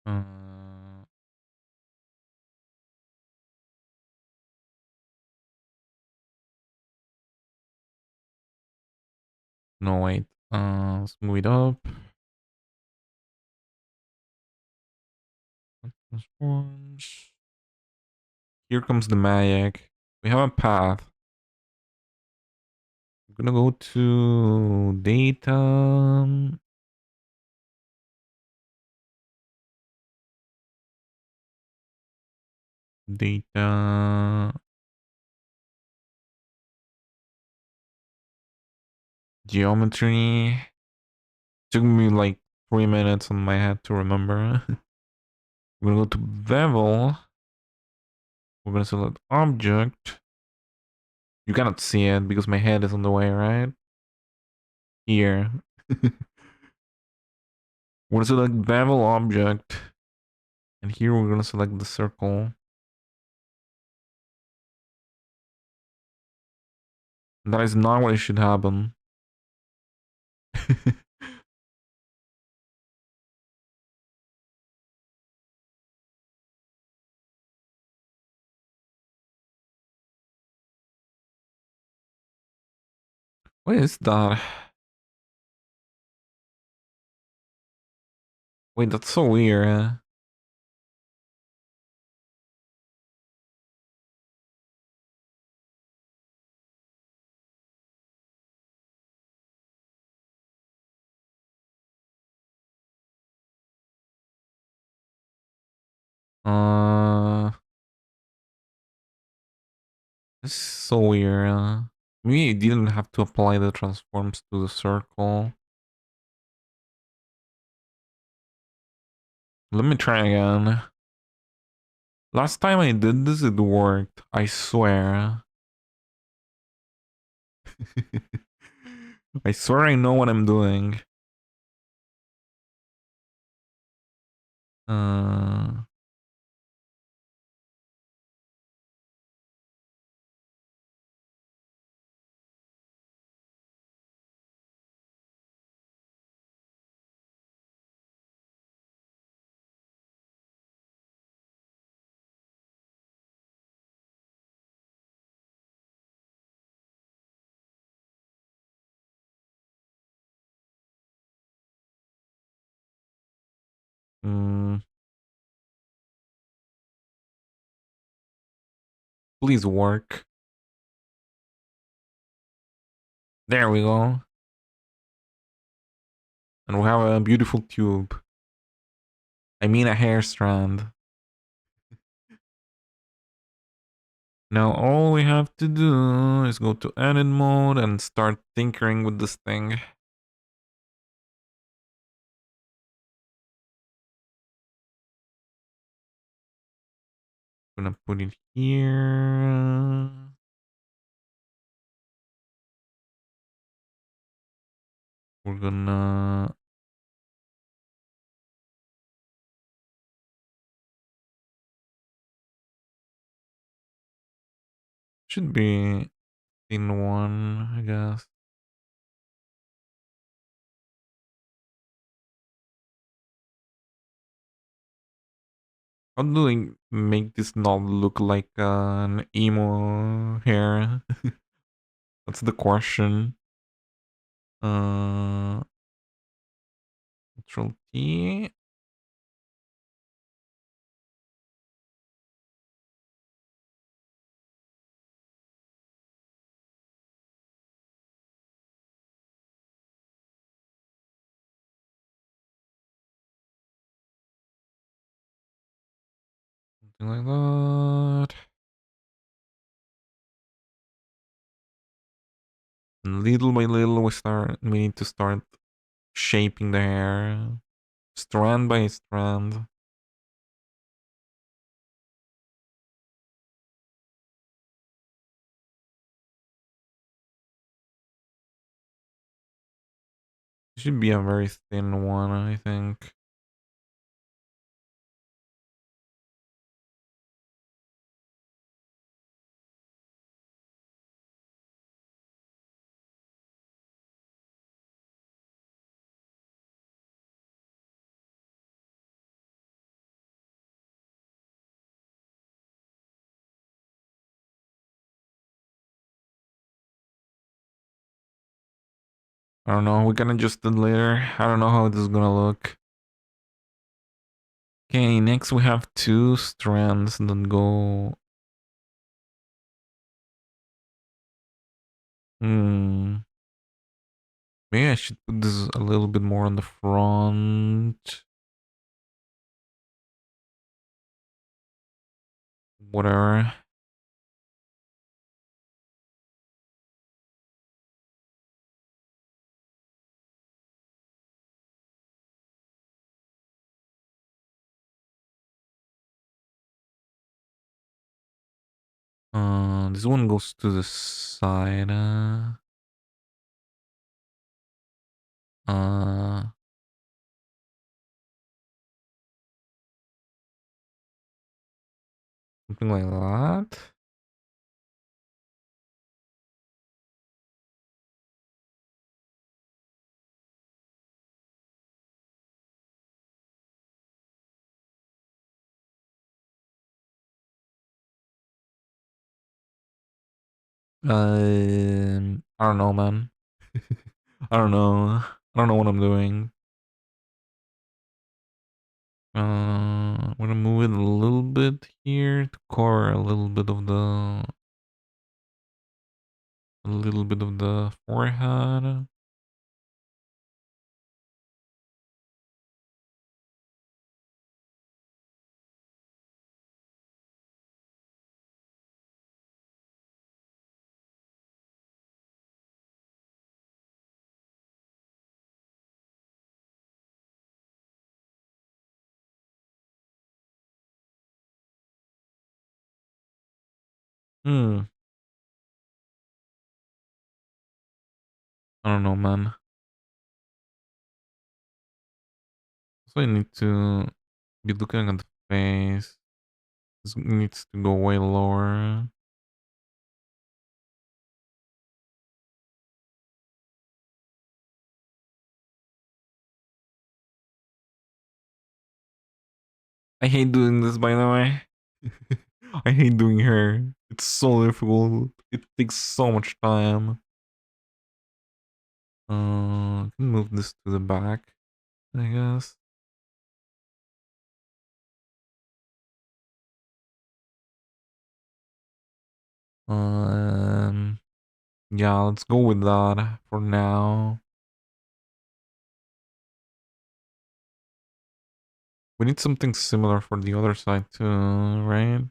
Uh, no, wait. Let's move it up. Transforms. Here comes the magic. We have a path. I'm gonna go to data. Data. Geometry. Took me like 3 minutes on my head to remember. We're gonna go to bevel. We're gonna select object. You cannot see it because my head is on the way, right? Here. We're gonna select bevel object. And here we're gonna select the circle. That is not what it should happen. What is that? Wait, that's so weird. Uh, this is so weird. We didn't have to apply the transforms to the circle. Let me try again. Last time I did this, it worked. I swear. I swear I know what I'm doing. Uh, Please work. There we go. And we have a beautiful tube. I mean a hair strand. Now all we have to do is go to edit mode and start tinkering with this thing. I'm gonna put it here. We're gonna... Should be in one, I guess. How do I make this not look like an emo hair? That's the question. Control T. Something like that. And little by little, we need to start shaping the hair, strand by strand. It should be a very thin one, I think. I don't know. We can adjust it later. I don't know how this is gonna look. Okay, next we have two strands that go. Maybe I should put this a little bit more on the front. Whatever. This one goes to the side. Uh, Something like that. I don't know, man. I don't know. I don't know what I'm doing. I'm gonna move it a little bit here to cover a little bit of the forehead. Hmm. I don't know, man. So I need to be looking at the face. This needs to go way lower. I hate doing this, by the way. I hate doing hair. It's so difficult. It takes so much time. I can move this to the back, I guess. Um, yeah, let's go with that for now. We need something similar for the other side too, right?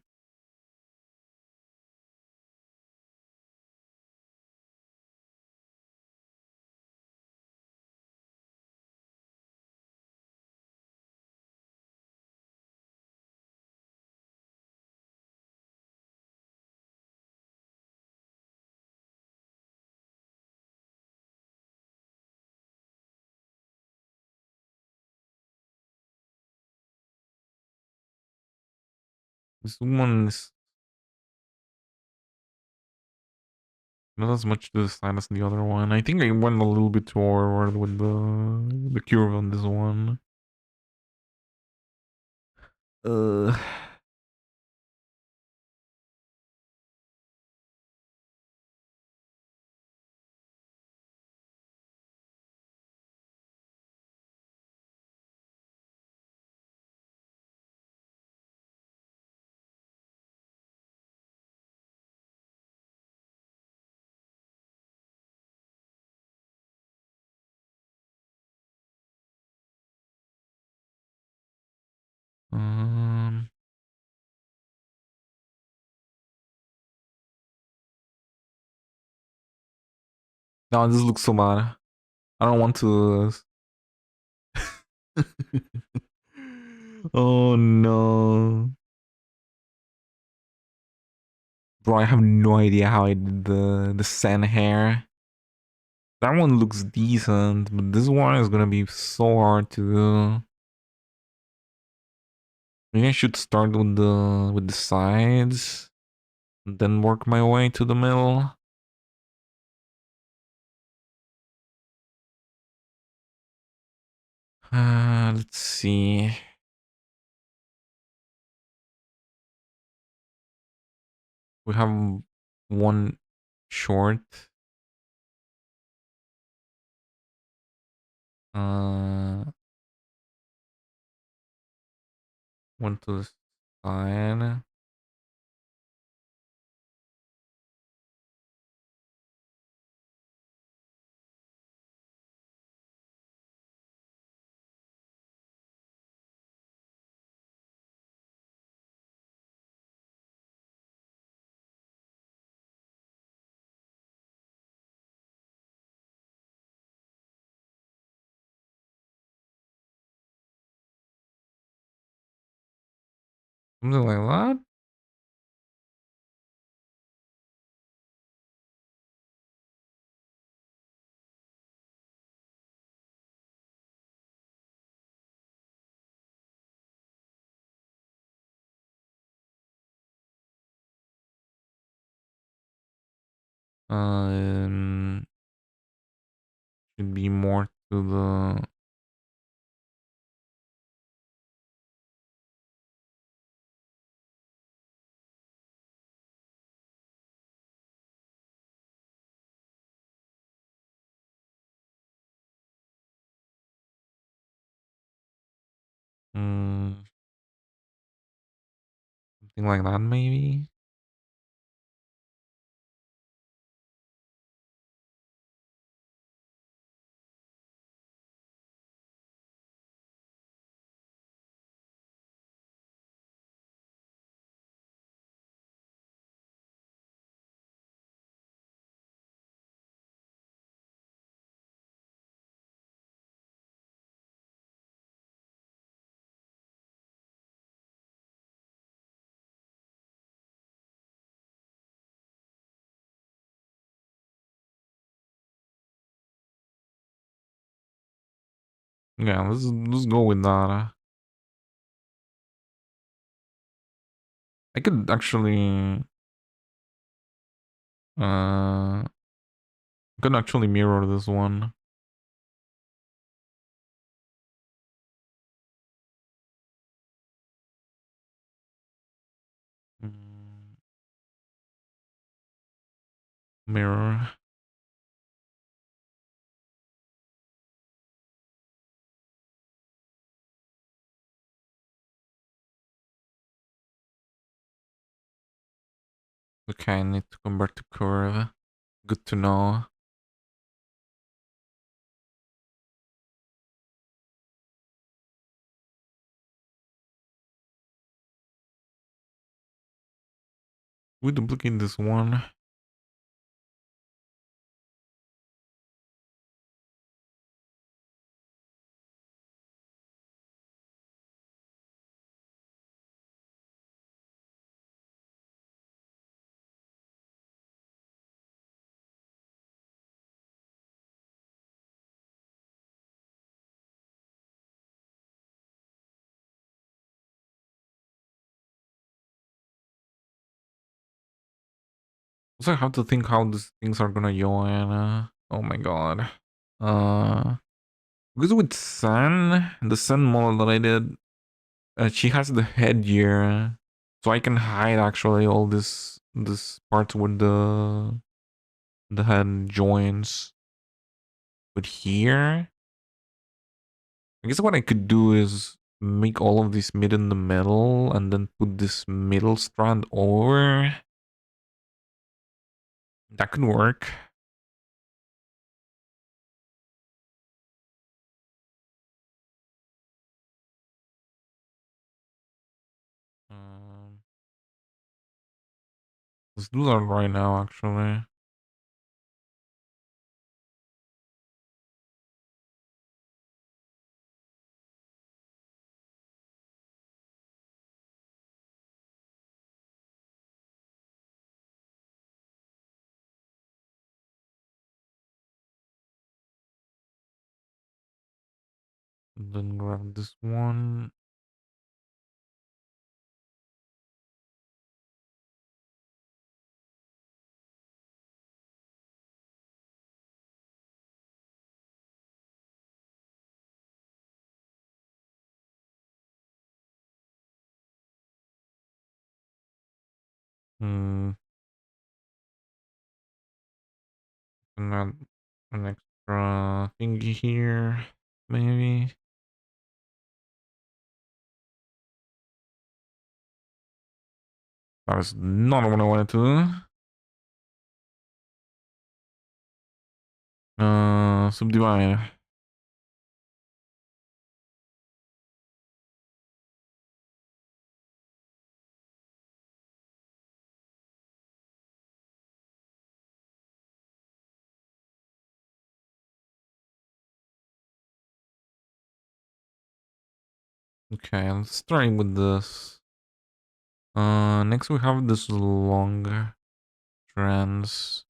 This one is not as much to the side as the other one. I think I went a little bit too forward with the curve on this one. Uh, um, no, this looks so bad. I don't want to. Oh no. Bro, I have no idea how I did the sand hair. That one looks decent, but this one is gonna be so hard to do. Maybe I should start with the sides, and then work my way to the middle. Let's see. We have one short. Uh, one to the side. Something like that. Um, should be more to the. Something like that, maybe. Yeah, let's go with that. I could actually I could actually mirror this one. Mm, mirror. Okay, I need to convert to curve. Good to know. We duplicate this one. Also, I have to think how these things are gonna join. Oh my god. Uh, because with Sun, the Sun model that I did, she has the headgear, so I can hide actually all this parts with the head joins. But here, I guess what I could do is make all of this mid in the middle and then put this middle strand over. That could work. Um, let's do that right now, actually. Then grab this one. Hmm. And add an extra thingy here, maybe. That is not what I wanted to do. Subdivide. Okay, let's try with this. Next we have this long strands.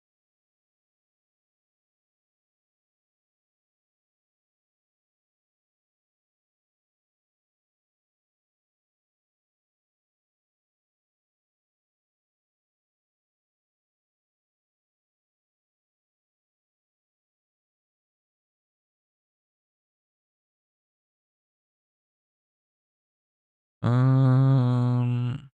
Um,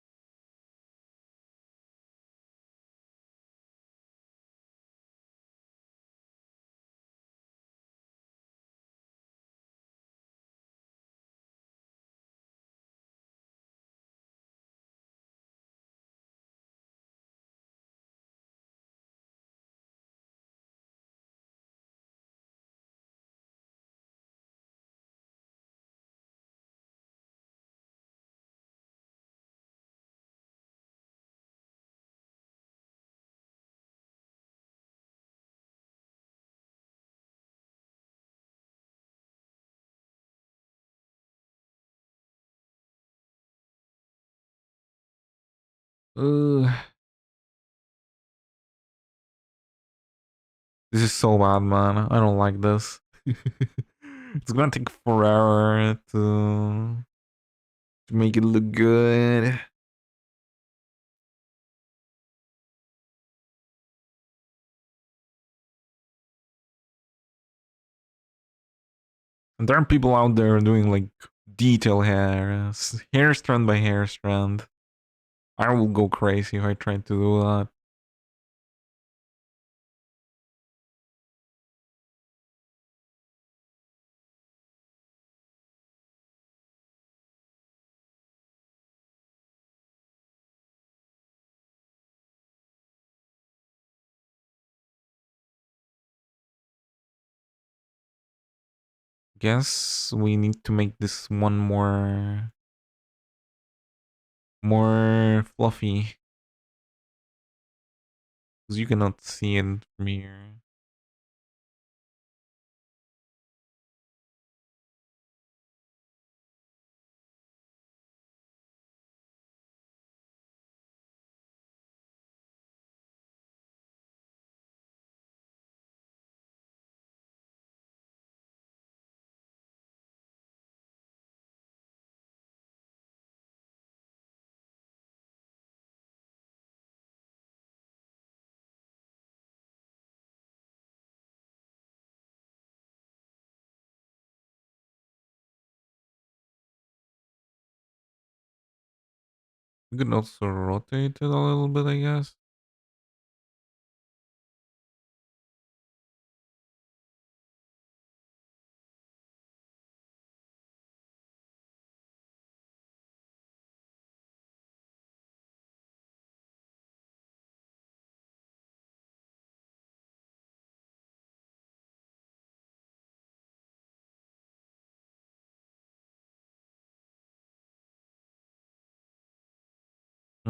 uh, this is so bad, man. I don't like this. It's gonna take forever to make it look good. And there are people out there doing like detail hair, hair strand by hair strand. I will go crazy if I try to do that. Guess we need to make this one more fluffy. Because you cannot see it from here. We could also rotate it a little bit, I guess. I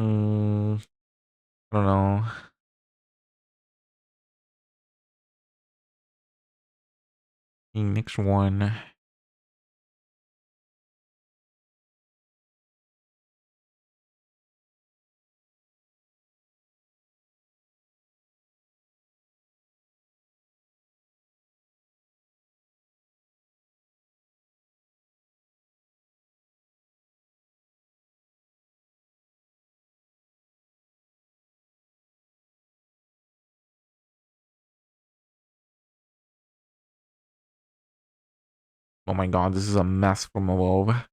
don't know. The next one. Oh my god, this is a mess from above.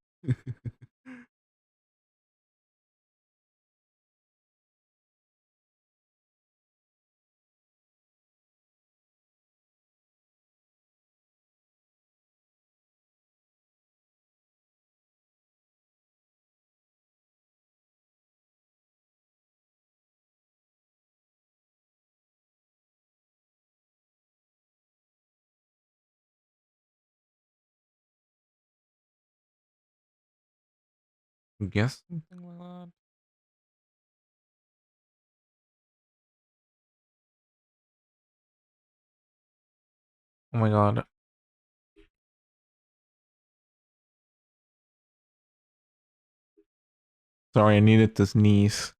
Guess something like that. Oh my god. Sorry, I needed to sneeze.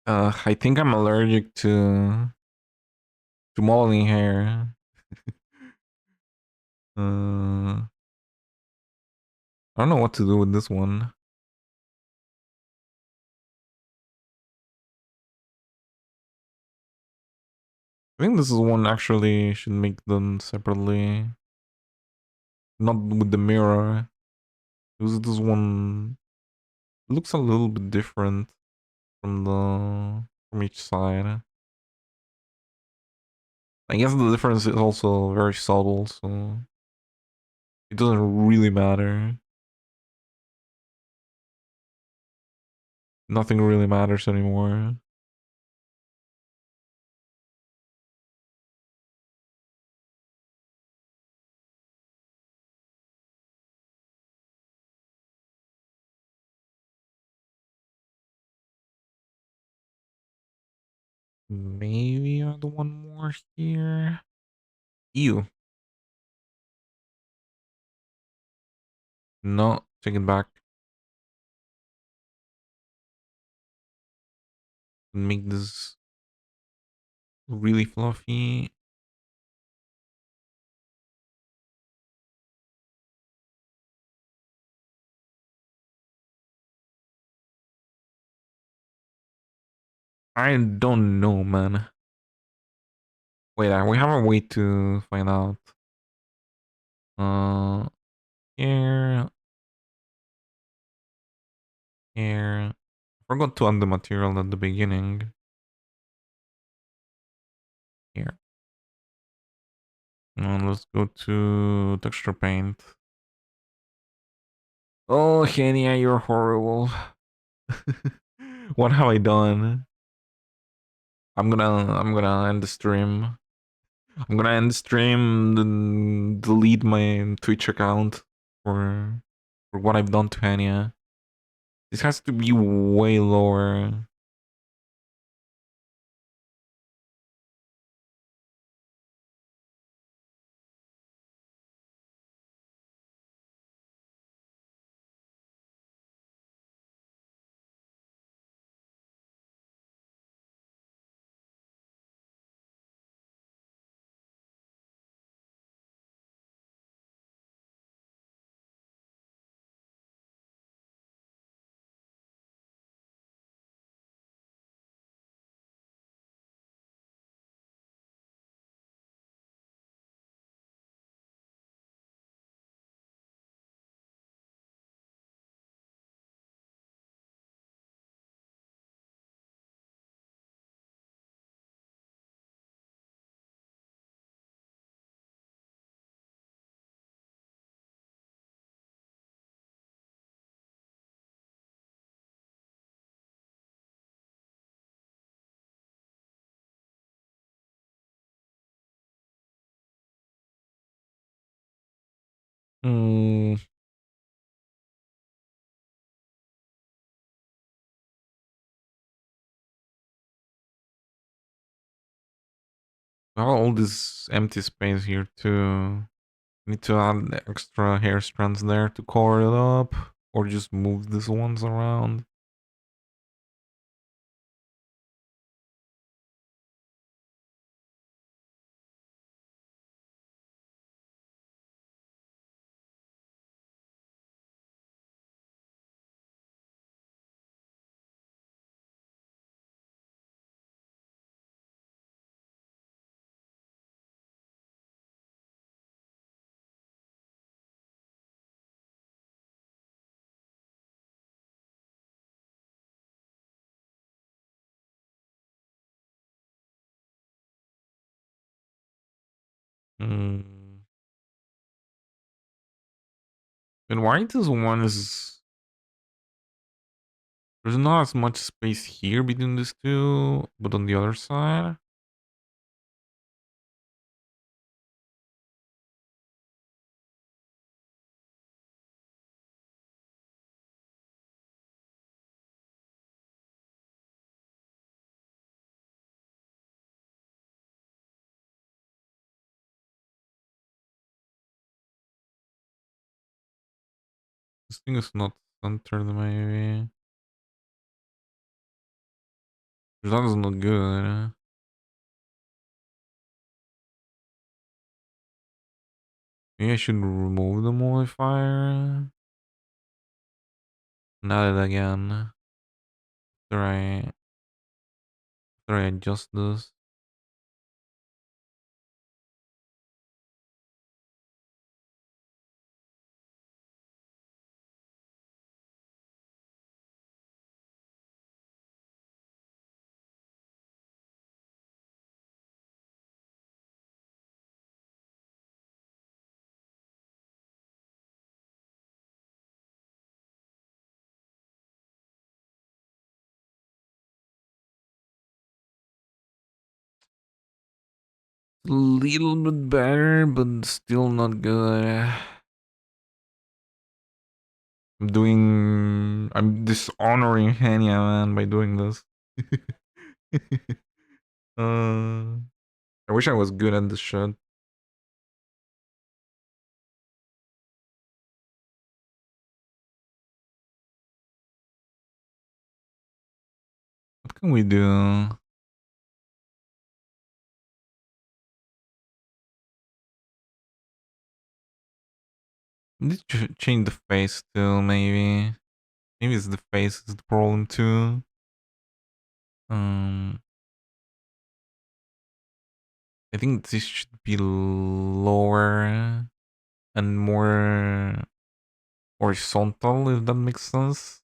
I think I'm allergic to modeling hair. I don't know what to do with this one. I think this is one actually should make them separately. Not with the mirror. Because this one looks a little bit different from each side. I guess the difference is also very subtle, so it doesn't really matter. Nothing really matters anymore. Maybe add one more here. Ew. No, take it back. Make this really fluffy. I don't know, man. Wait, we have a way to find out. Uh, here, here. Forgot to add the material at the beginning. Here. Let's go to texture paint. Oh, Henya, you're horrible. What have I done? I'm gonna end the stream. I'm gonna end the stream, then delete my Twitch account for what I've done to Henya. This has to be way lower. Mm, all this empty space here too. Need to add extra hair strands there to cover it up, or just move these ones around. Mm. And why this one is... There's not as much space here between these two, but on the other side... This thing is not centered, maybe. That is not good. Maybe I should remove the modifier. Not it again. After I adjust this. A little bit better, but still not good. I'm dishonoring Henya, man, by doing this. I wish I was good at this shit. What can we do? We need to change the face too, maybe. Maybe it's the face is the problem too. Um, I think this should be lower and more horizontal, if that makes sense.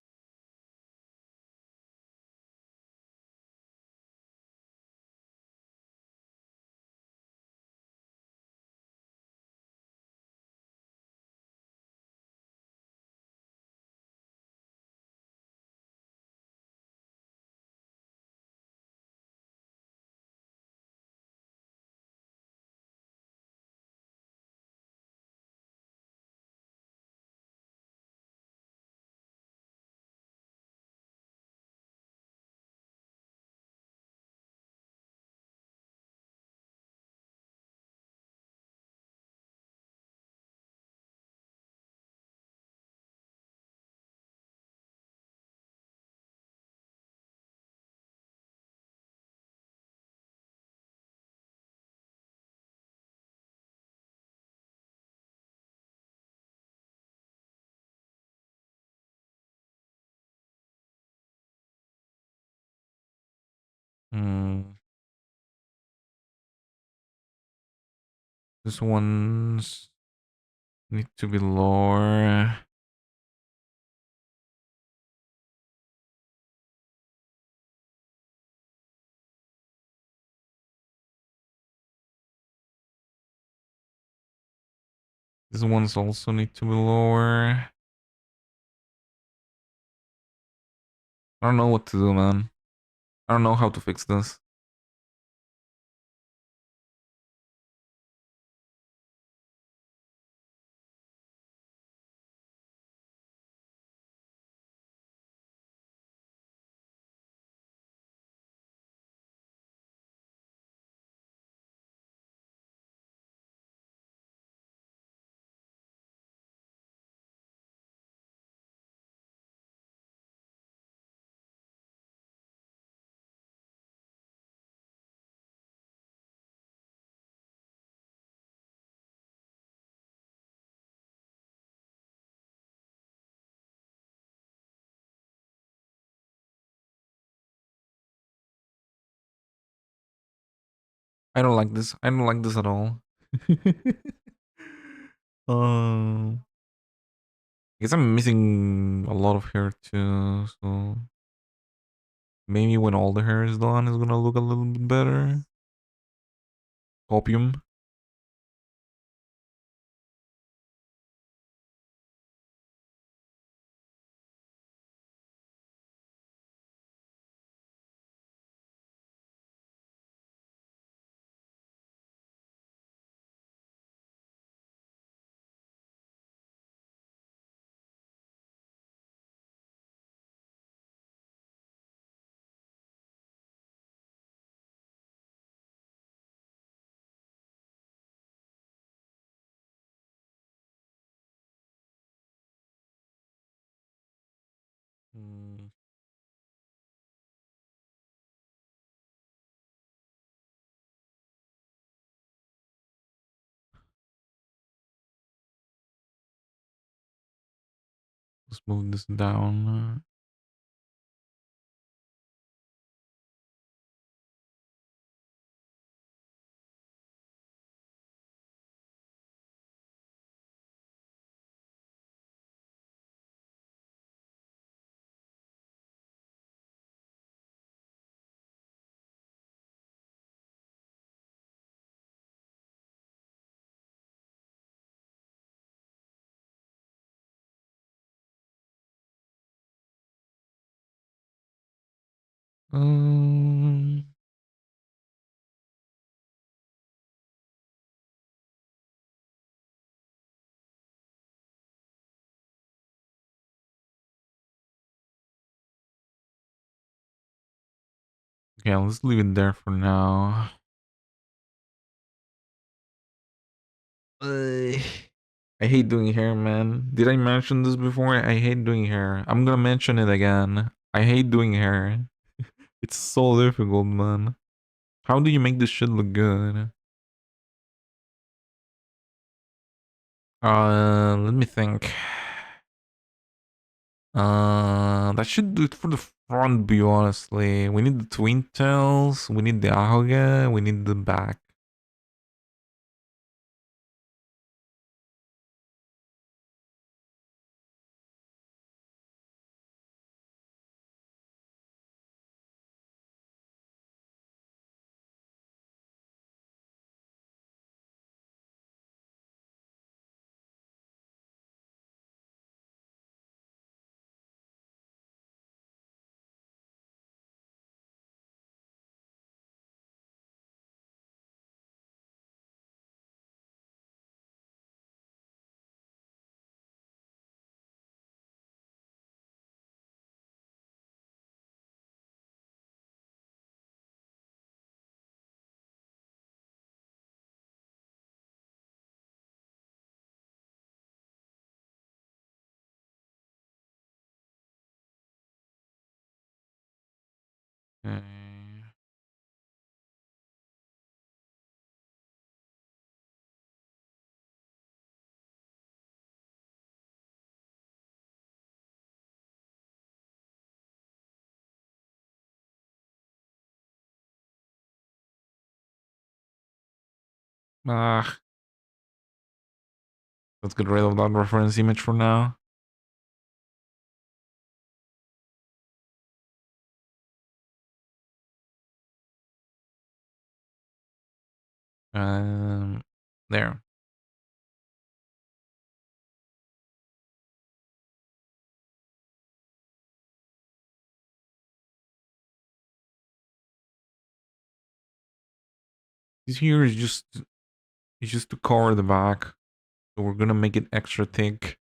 Mm, this one's need to be lower. These ones also need to be lower. I don't know what to do, man. I don't know how to fix this. I don't like this. I don't like this at all. I guess I'm missing a lot of hair too, so maybe when all the hair is done, it's gonna look a little bit better. Copium. Mm, let's move this down. Um, okay, let's leave it there for now. Uh, I hate doing hair, man. Did I mention this before? I hate doing hair. I'm gonna mention it again. I hate doing hair. It's so difficult, man. How do you make this shit look good? Let me think. That should do it for the front view, honestly. We need the twin tails, we need the ahoga, we need the back. Okay. Ah, let's get rid of that reference image for now. There. This here is just to cover the back. So we're gonna make it extra thick.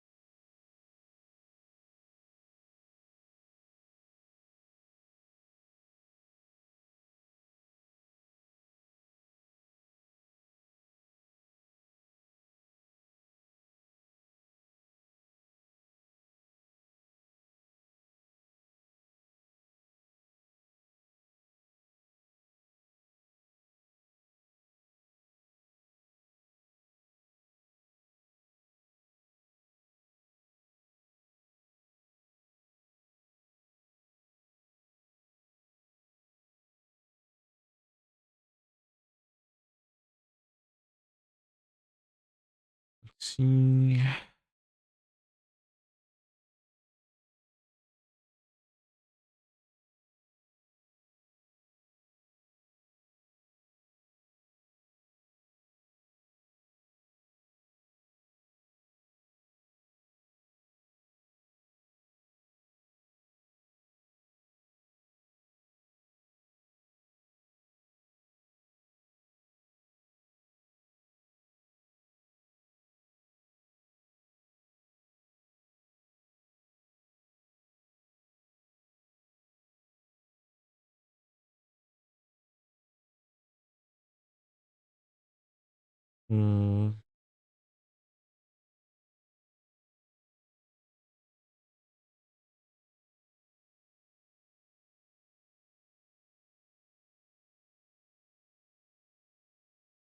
Let's see. Hmm.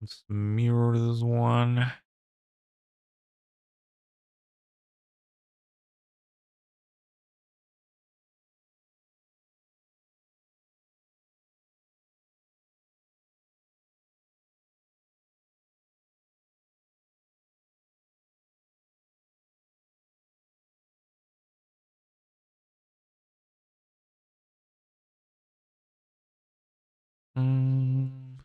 Let's mirror this one. Mm,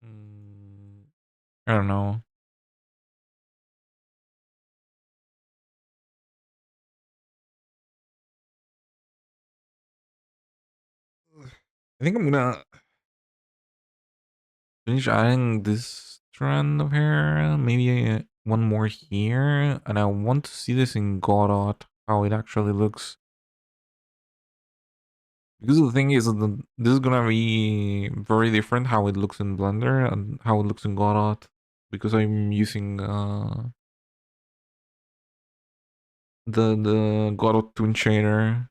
mm, I don't know. I think I'm gonna finish adding this strand of hair. Maybe one more here. And I want to see this in Godot, how it actually looks. Because the thing is that this is gonna be very different how it looks in Blender and how it looks in Godot. Because I'm using the Godot Toon Shader.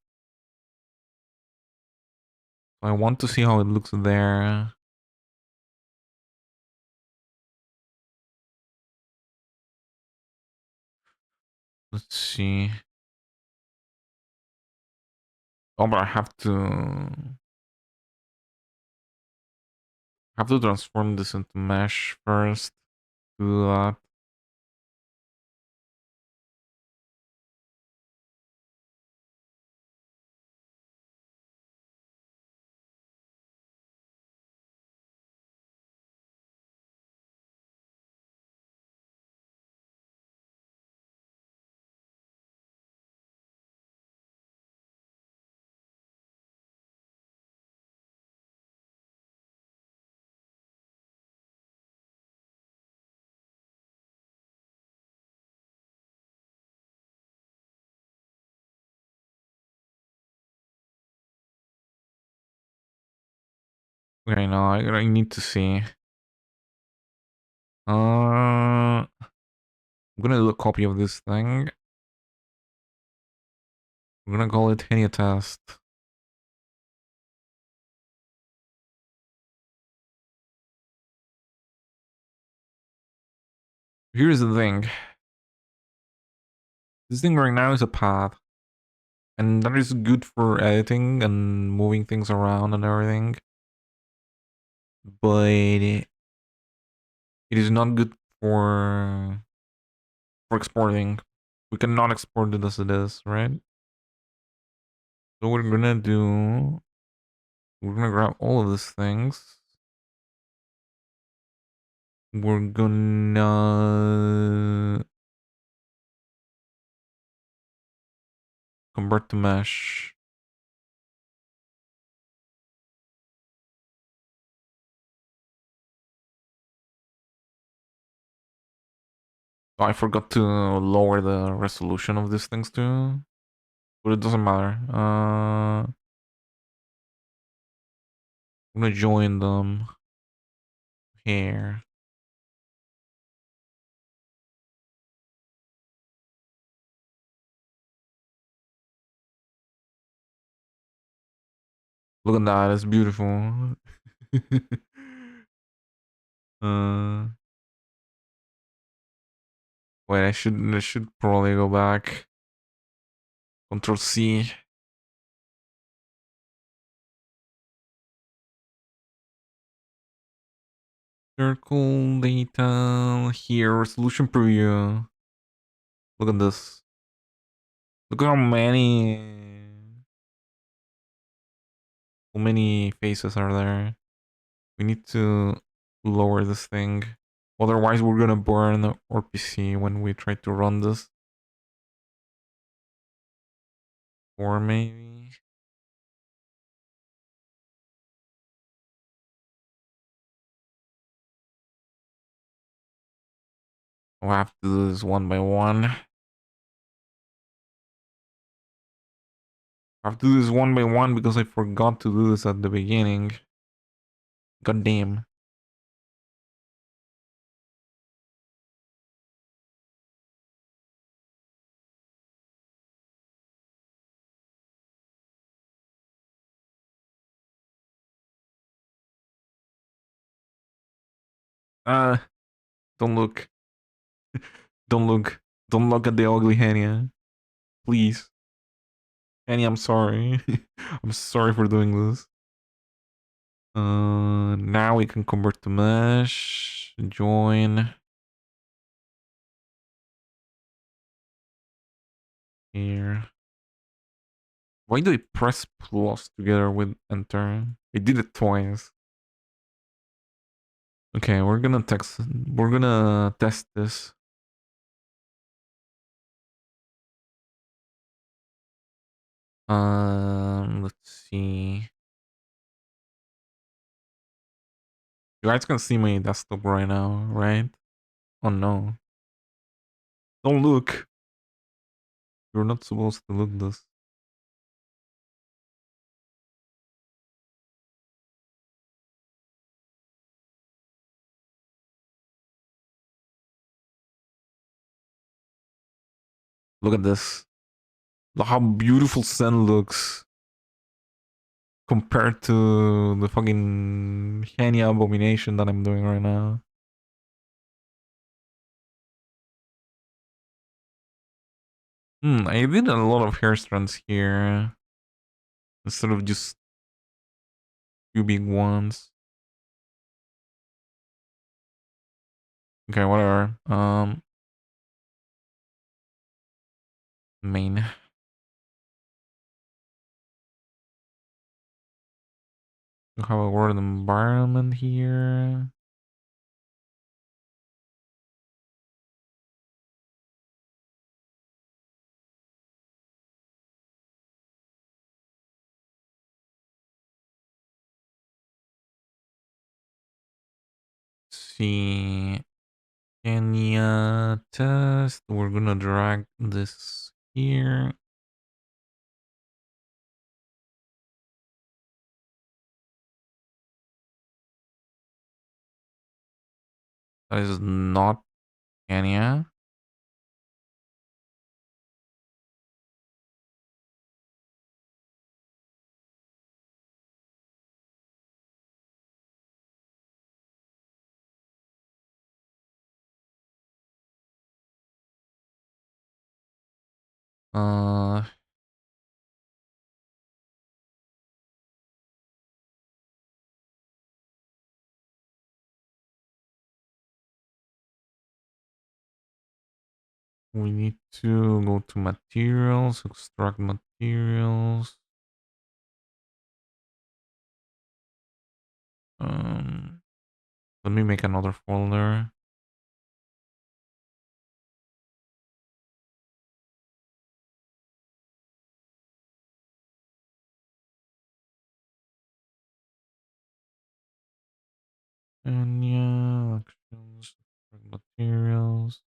I want to see how it looks there. Let's see. Oh, but I have to transform this into mesh first. Do that. Okay, now I need to see. I'm gonna do a copy of this thing. I'm gonna call it Henya test. Here's the thing. This thing right now is a path. And that is good for editing and moving things around and everything. But it is not good for exporting. We cannot export it as it is, right? So what we're gonna do, we're gonna grab all of these things. We're gonna convert to mesh. Oh, I forgot to lower the resolution of these things too, but it doesn't matter. I'm gonna join them here. Look at that, it's beautiful. uh, wait, I should probably go back. Control C. Circle data here. Resolution preview. Look at this. Look at how many faces are there. We need to lower this thing. Otherwise, we're gonna burn our PC when we try to run this. Or maybe. We'll have to do this one by one. I have to do this one by one because I forgot to do this at the beginning. God damn. Uh, don't look. Don't look. Don't look at the ugly Henya. Please. Henya, I'm sorry. I'm sorry for doing this. Now we can convert to mesh. Join. Here. Why do I press plus together with enter? I did it twice. Okay, we're gonna test this. Let's see. You guys can see my desktop right now, right? Oh no. Don't look. You're not supposed to look this. Look at this. Look how beautiful Sen looks compared to the fucking Henya abomination that I'm doing right now. I did a lot of hair strands here instead of just few big ones. Okay, whatever. Main. We have a world environment here. Let's see. Kenya test. We're gonna drag this here. That is not Henya. Uh, we need to go to materials, extract materials. Let me make another folder. And yeah, actions, materials.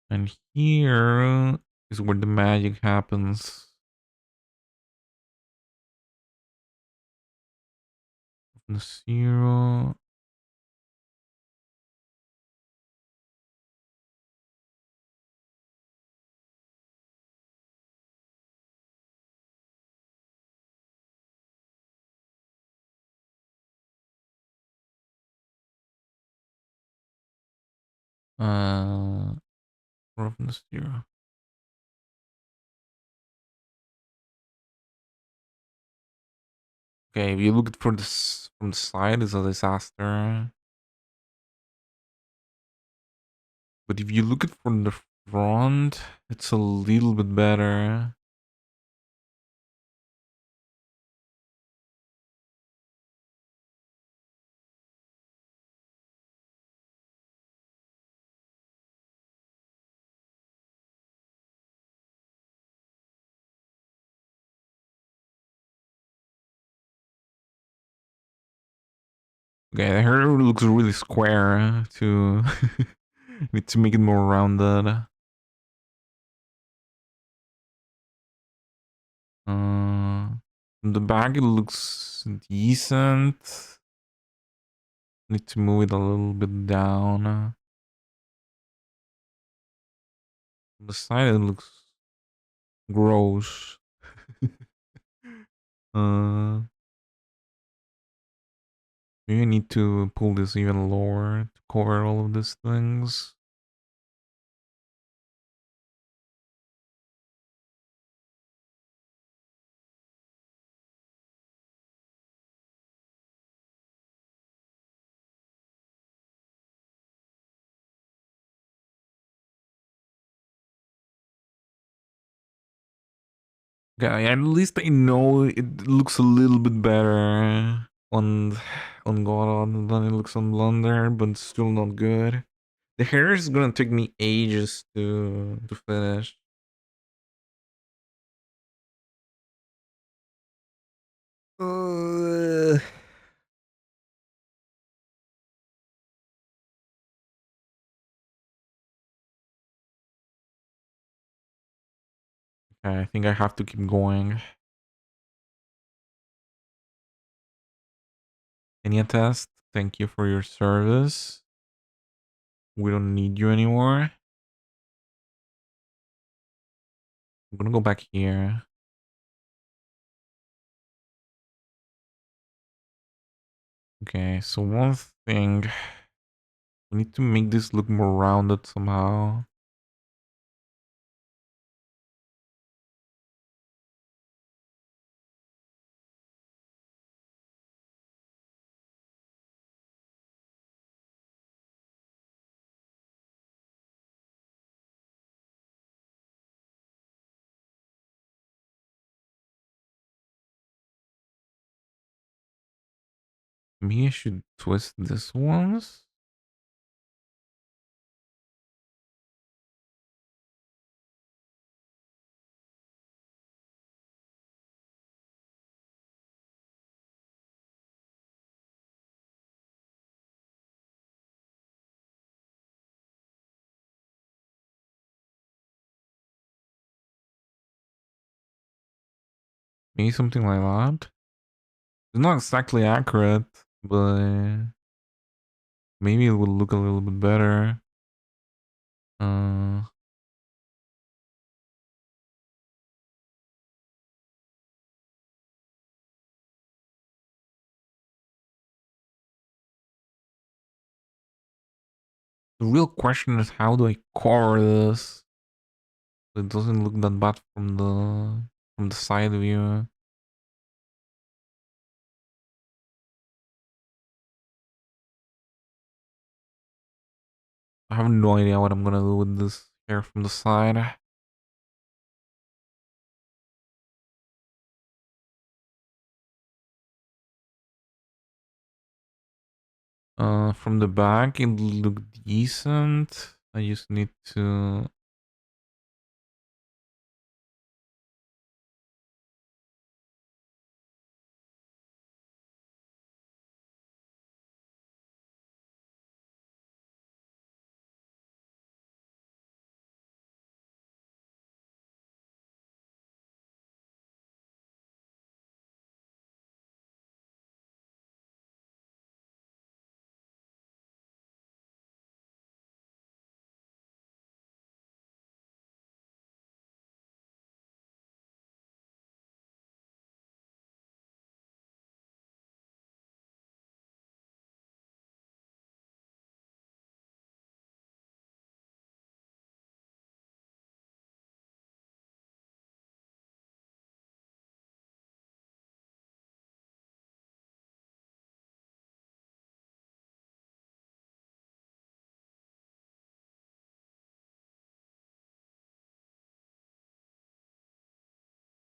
And here is where the magic happens. The 0. From the 0. Okay, if you look for this from the side, it's a disaster. But if you look at from the front, it's a little bit better. Okay, the hair looks really square to need to make it more rounded. The back it looks decent. Need to move it a little bit down. The side it looks gross. uh, Maybe I need to pull this even lower to cover all of these things. Okay, at least I know it looks a little bit better on Godot than it looks on Blender, but it's still not good. The hair is gonna take me ages to finish. Uh, okay, I think I have to keep going. Henya test, thank you for your service. We don't need you anymore. I'm gonna go back here. Okay, so one thing, we need to make this look more rounded somehow. Maybe I should twist this once. Maybe something like that. It's not exactly accurate, but maybe it will look a little bit better. Uh, the real question is, how do I cover this so it doesn't look that bad from the side view? I have no idea what I'm gonna do with this hair from the side. From the back, it looked decent. I just need to.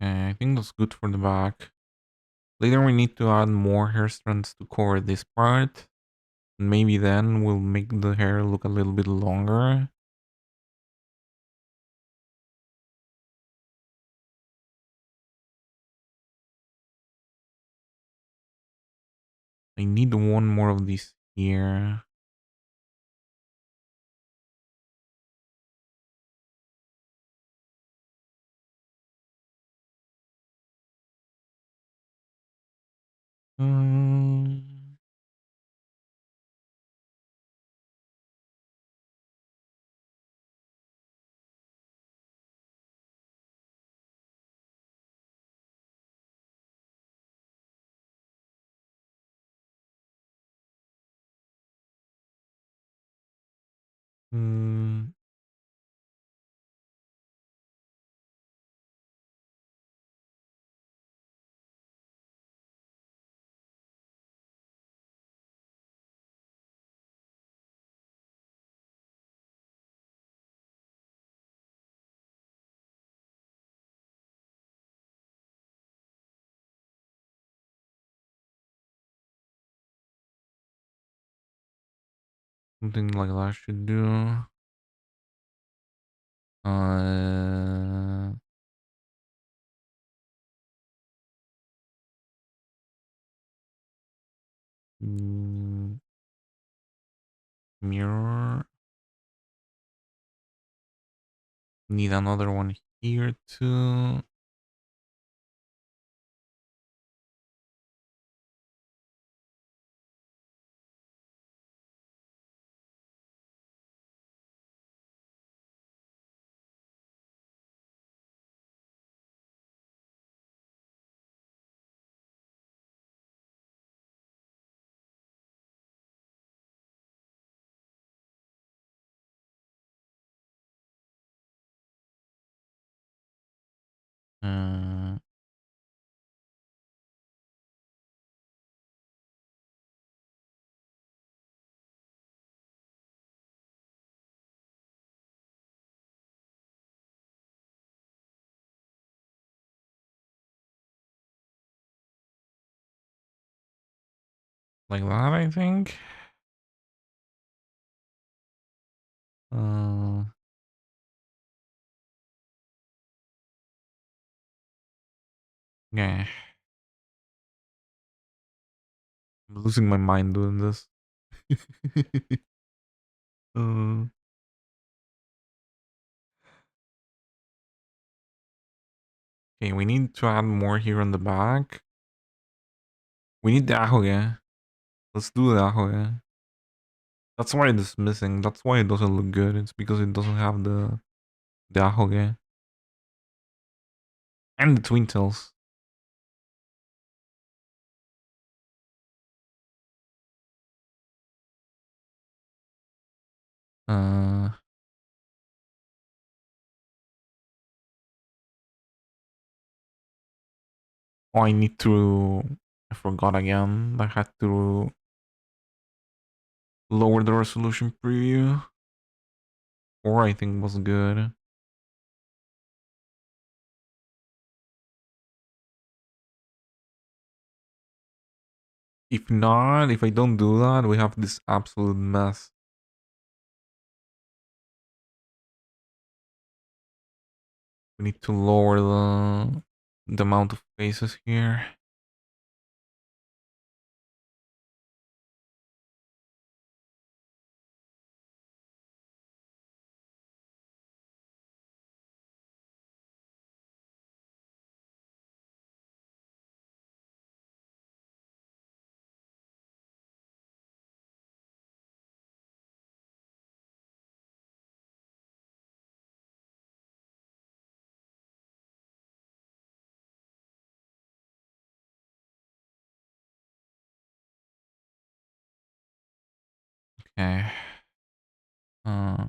I think that's good for the back. Later, we need to add more hair strands to cover this part. Maybe then we'll make the hair look a little bit longer. I need one more of these here. Um, mm, Something like that should do. Uh, mm, Mirror. Need another one here too. Uh, like that, I think. Uh, yeah. I'm losing my mind doing this. uh, Okay, we need to add more here on the back. We need the ahoge. Let's do the ahoge. That's why it is missing. That's why it doesn't look good. It's because it doesn't have the ahoge. And the twin tails. Uh, oh, I need to... I forgot again. I had to lower the resolution preview. Or I think was good. If not, if I don't do that, we have this absolute mess. We need to lower the amount of faces here. Okay. Uh,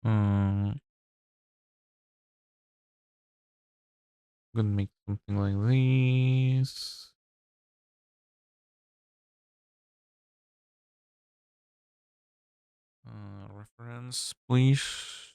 I'm gonna make something like this. Reference, please.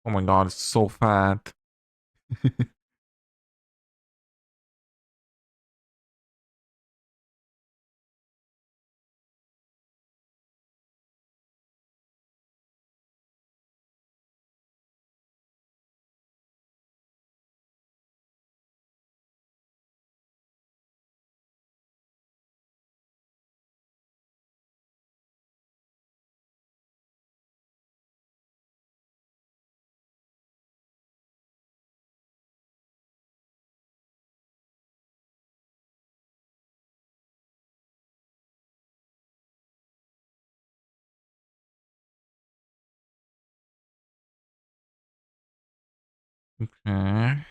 Oh my god, it's so fat. Okay.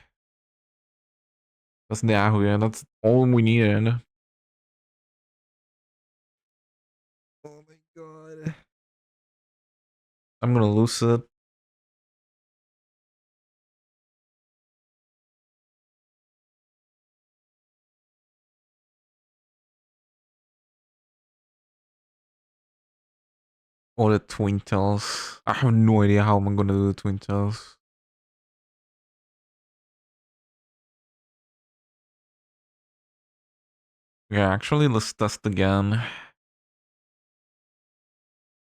That's the Ahoge. That's all we needed. Oh my god. I'm gonna lose it. All the twin tails. I have no idea how I'm gonna do the twin tails. Yeah, actually, let's test again.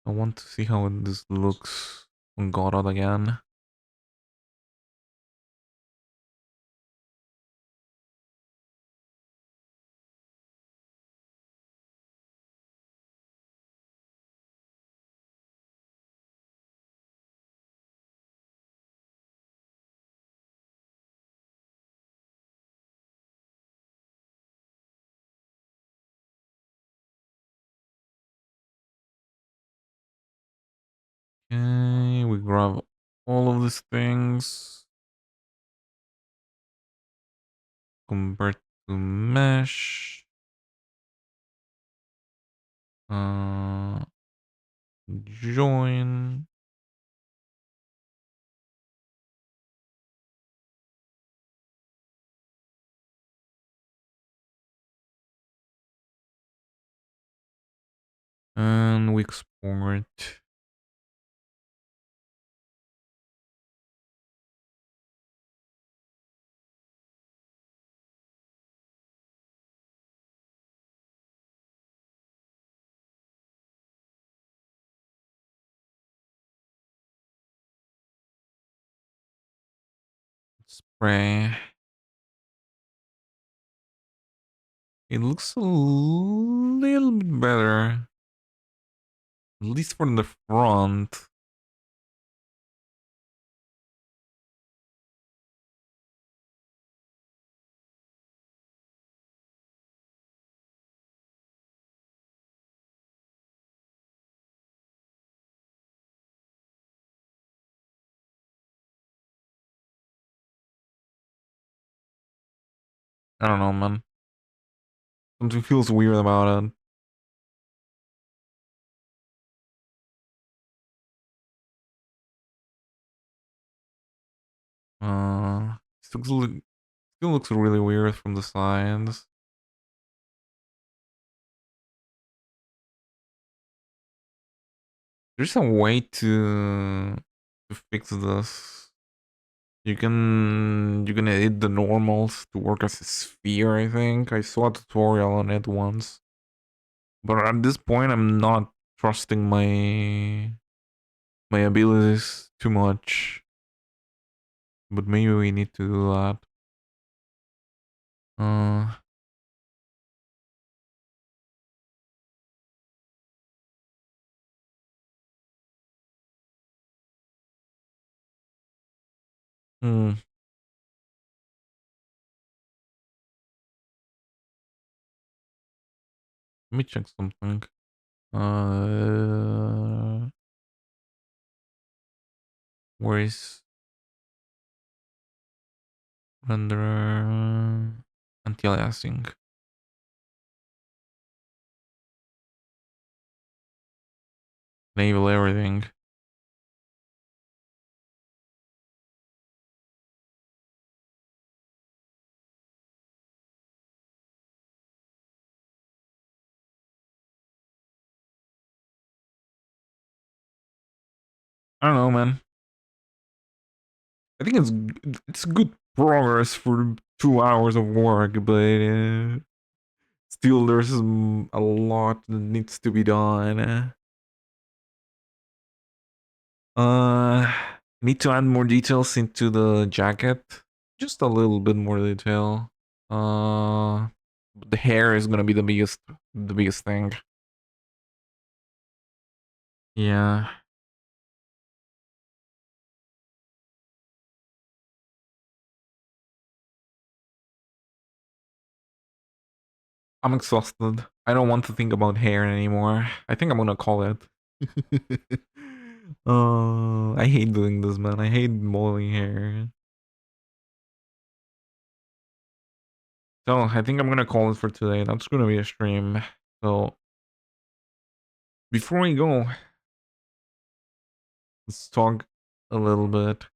I want to see how this looks on Godot again. Okay, we grab all of these things. Convert to mesh. Uh, join. And we export. Spray. It looks a little bit better. At least for the front. I don't know, man. Something feels weird about it. Still looks really weird from the sides. There's a way to fix this. You can edit the normals to work as a sphere, I think. I saw a tutorial on it once. But at this point I'm not trusting my abilities too much. But maybe we need to do that. Uh hmm. Let me check something. Uh where is renderer anti-aliasing? Enable everything. I don't know, man. I think it's good progress for 2 hours of work, but still there's a lot that needs to be done. Need to add more details into the jacket. Just a little bit more detail. Uh, the hair is gonna be the biggest thing. Yeah, I'm exhausted. I don't want to think about hair anymore. I think I'm gonna call it. I hate doing this, man. I hate modeling hair. So I think I'm gonna call it for today. That's gonna be a stream. So before we go, let's talk a little bit.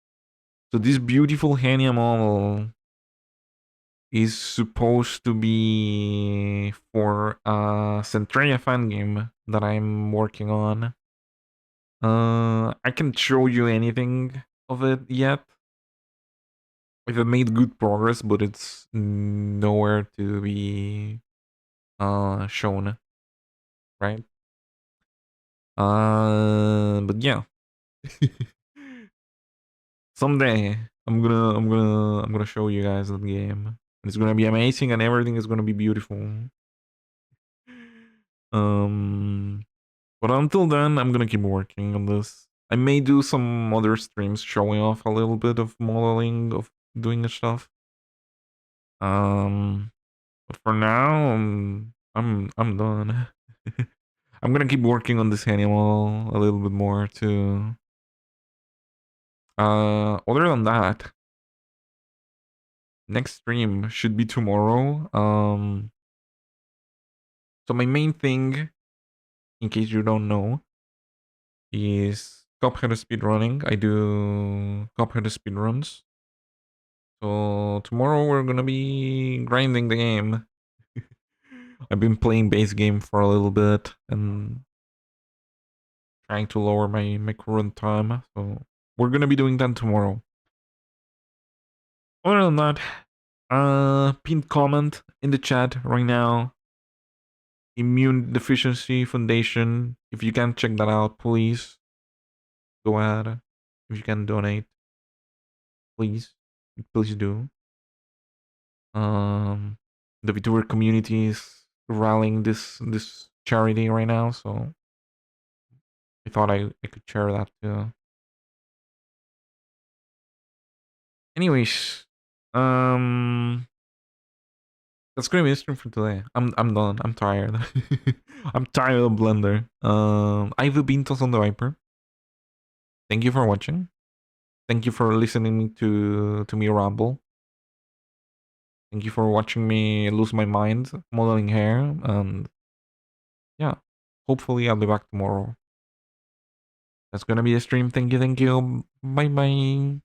So this beautiful Henya model is supposed to be for a Centralia fan game that I'm working on. I can't show you anything of it yet. We've made good progress, but it's nowhere to be shown, right? But yeah. Someday I'm gonna show you guys that game. It's gonna be amazing and everything is gonna be beautiful. Um but until then I'm gonna keep working on this. I may do some other streams showing off a little bit of modeling of doing the stuff. But for now I'm done. I'm gonna keep working on this animal a little bit more too. Other than that, next stream should be tomorrow. So my main thing in case you don't know, is Cuphead speedrunning. I do Cuphead speedruns. So tomorrow we're gonna be grinding the game. I've been playing base game for a little bit and trying to lower my current time. So we're gonna be doing that tomorrow. Other than that, pinned comment in the chat right now. Immune Deficiency Foundation. If you can check that out, please go ahead. If you can donate, please, please do. Um, the vtuber community is rallying this charity right now, so I thought I could share that too. Anyways, that's gonna be the stream for today. I'm done. I'm tired. I'm tired of Blender. I've been Toss on the Viper. Thank you for watching. Thank you for listening to me ramble. Thank you for watching me lose my mind modeling hair. And yeah, hopefully I'll be back tomorrow. That's gonna be the stream. Thank you. Thank you. Bye bye.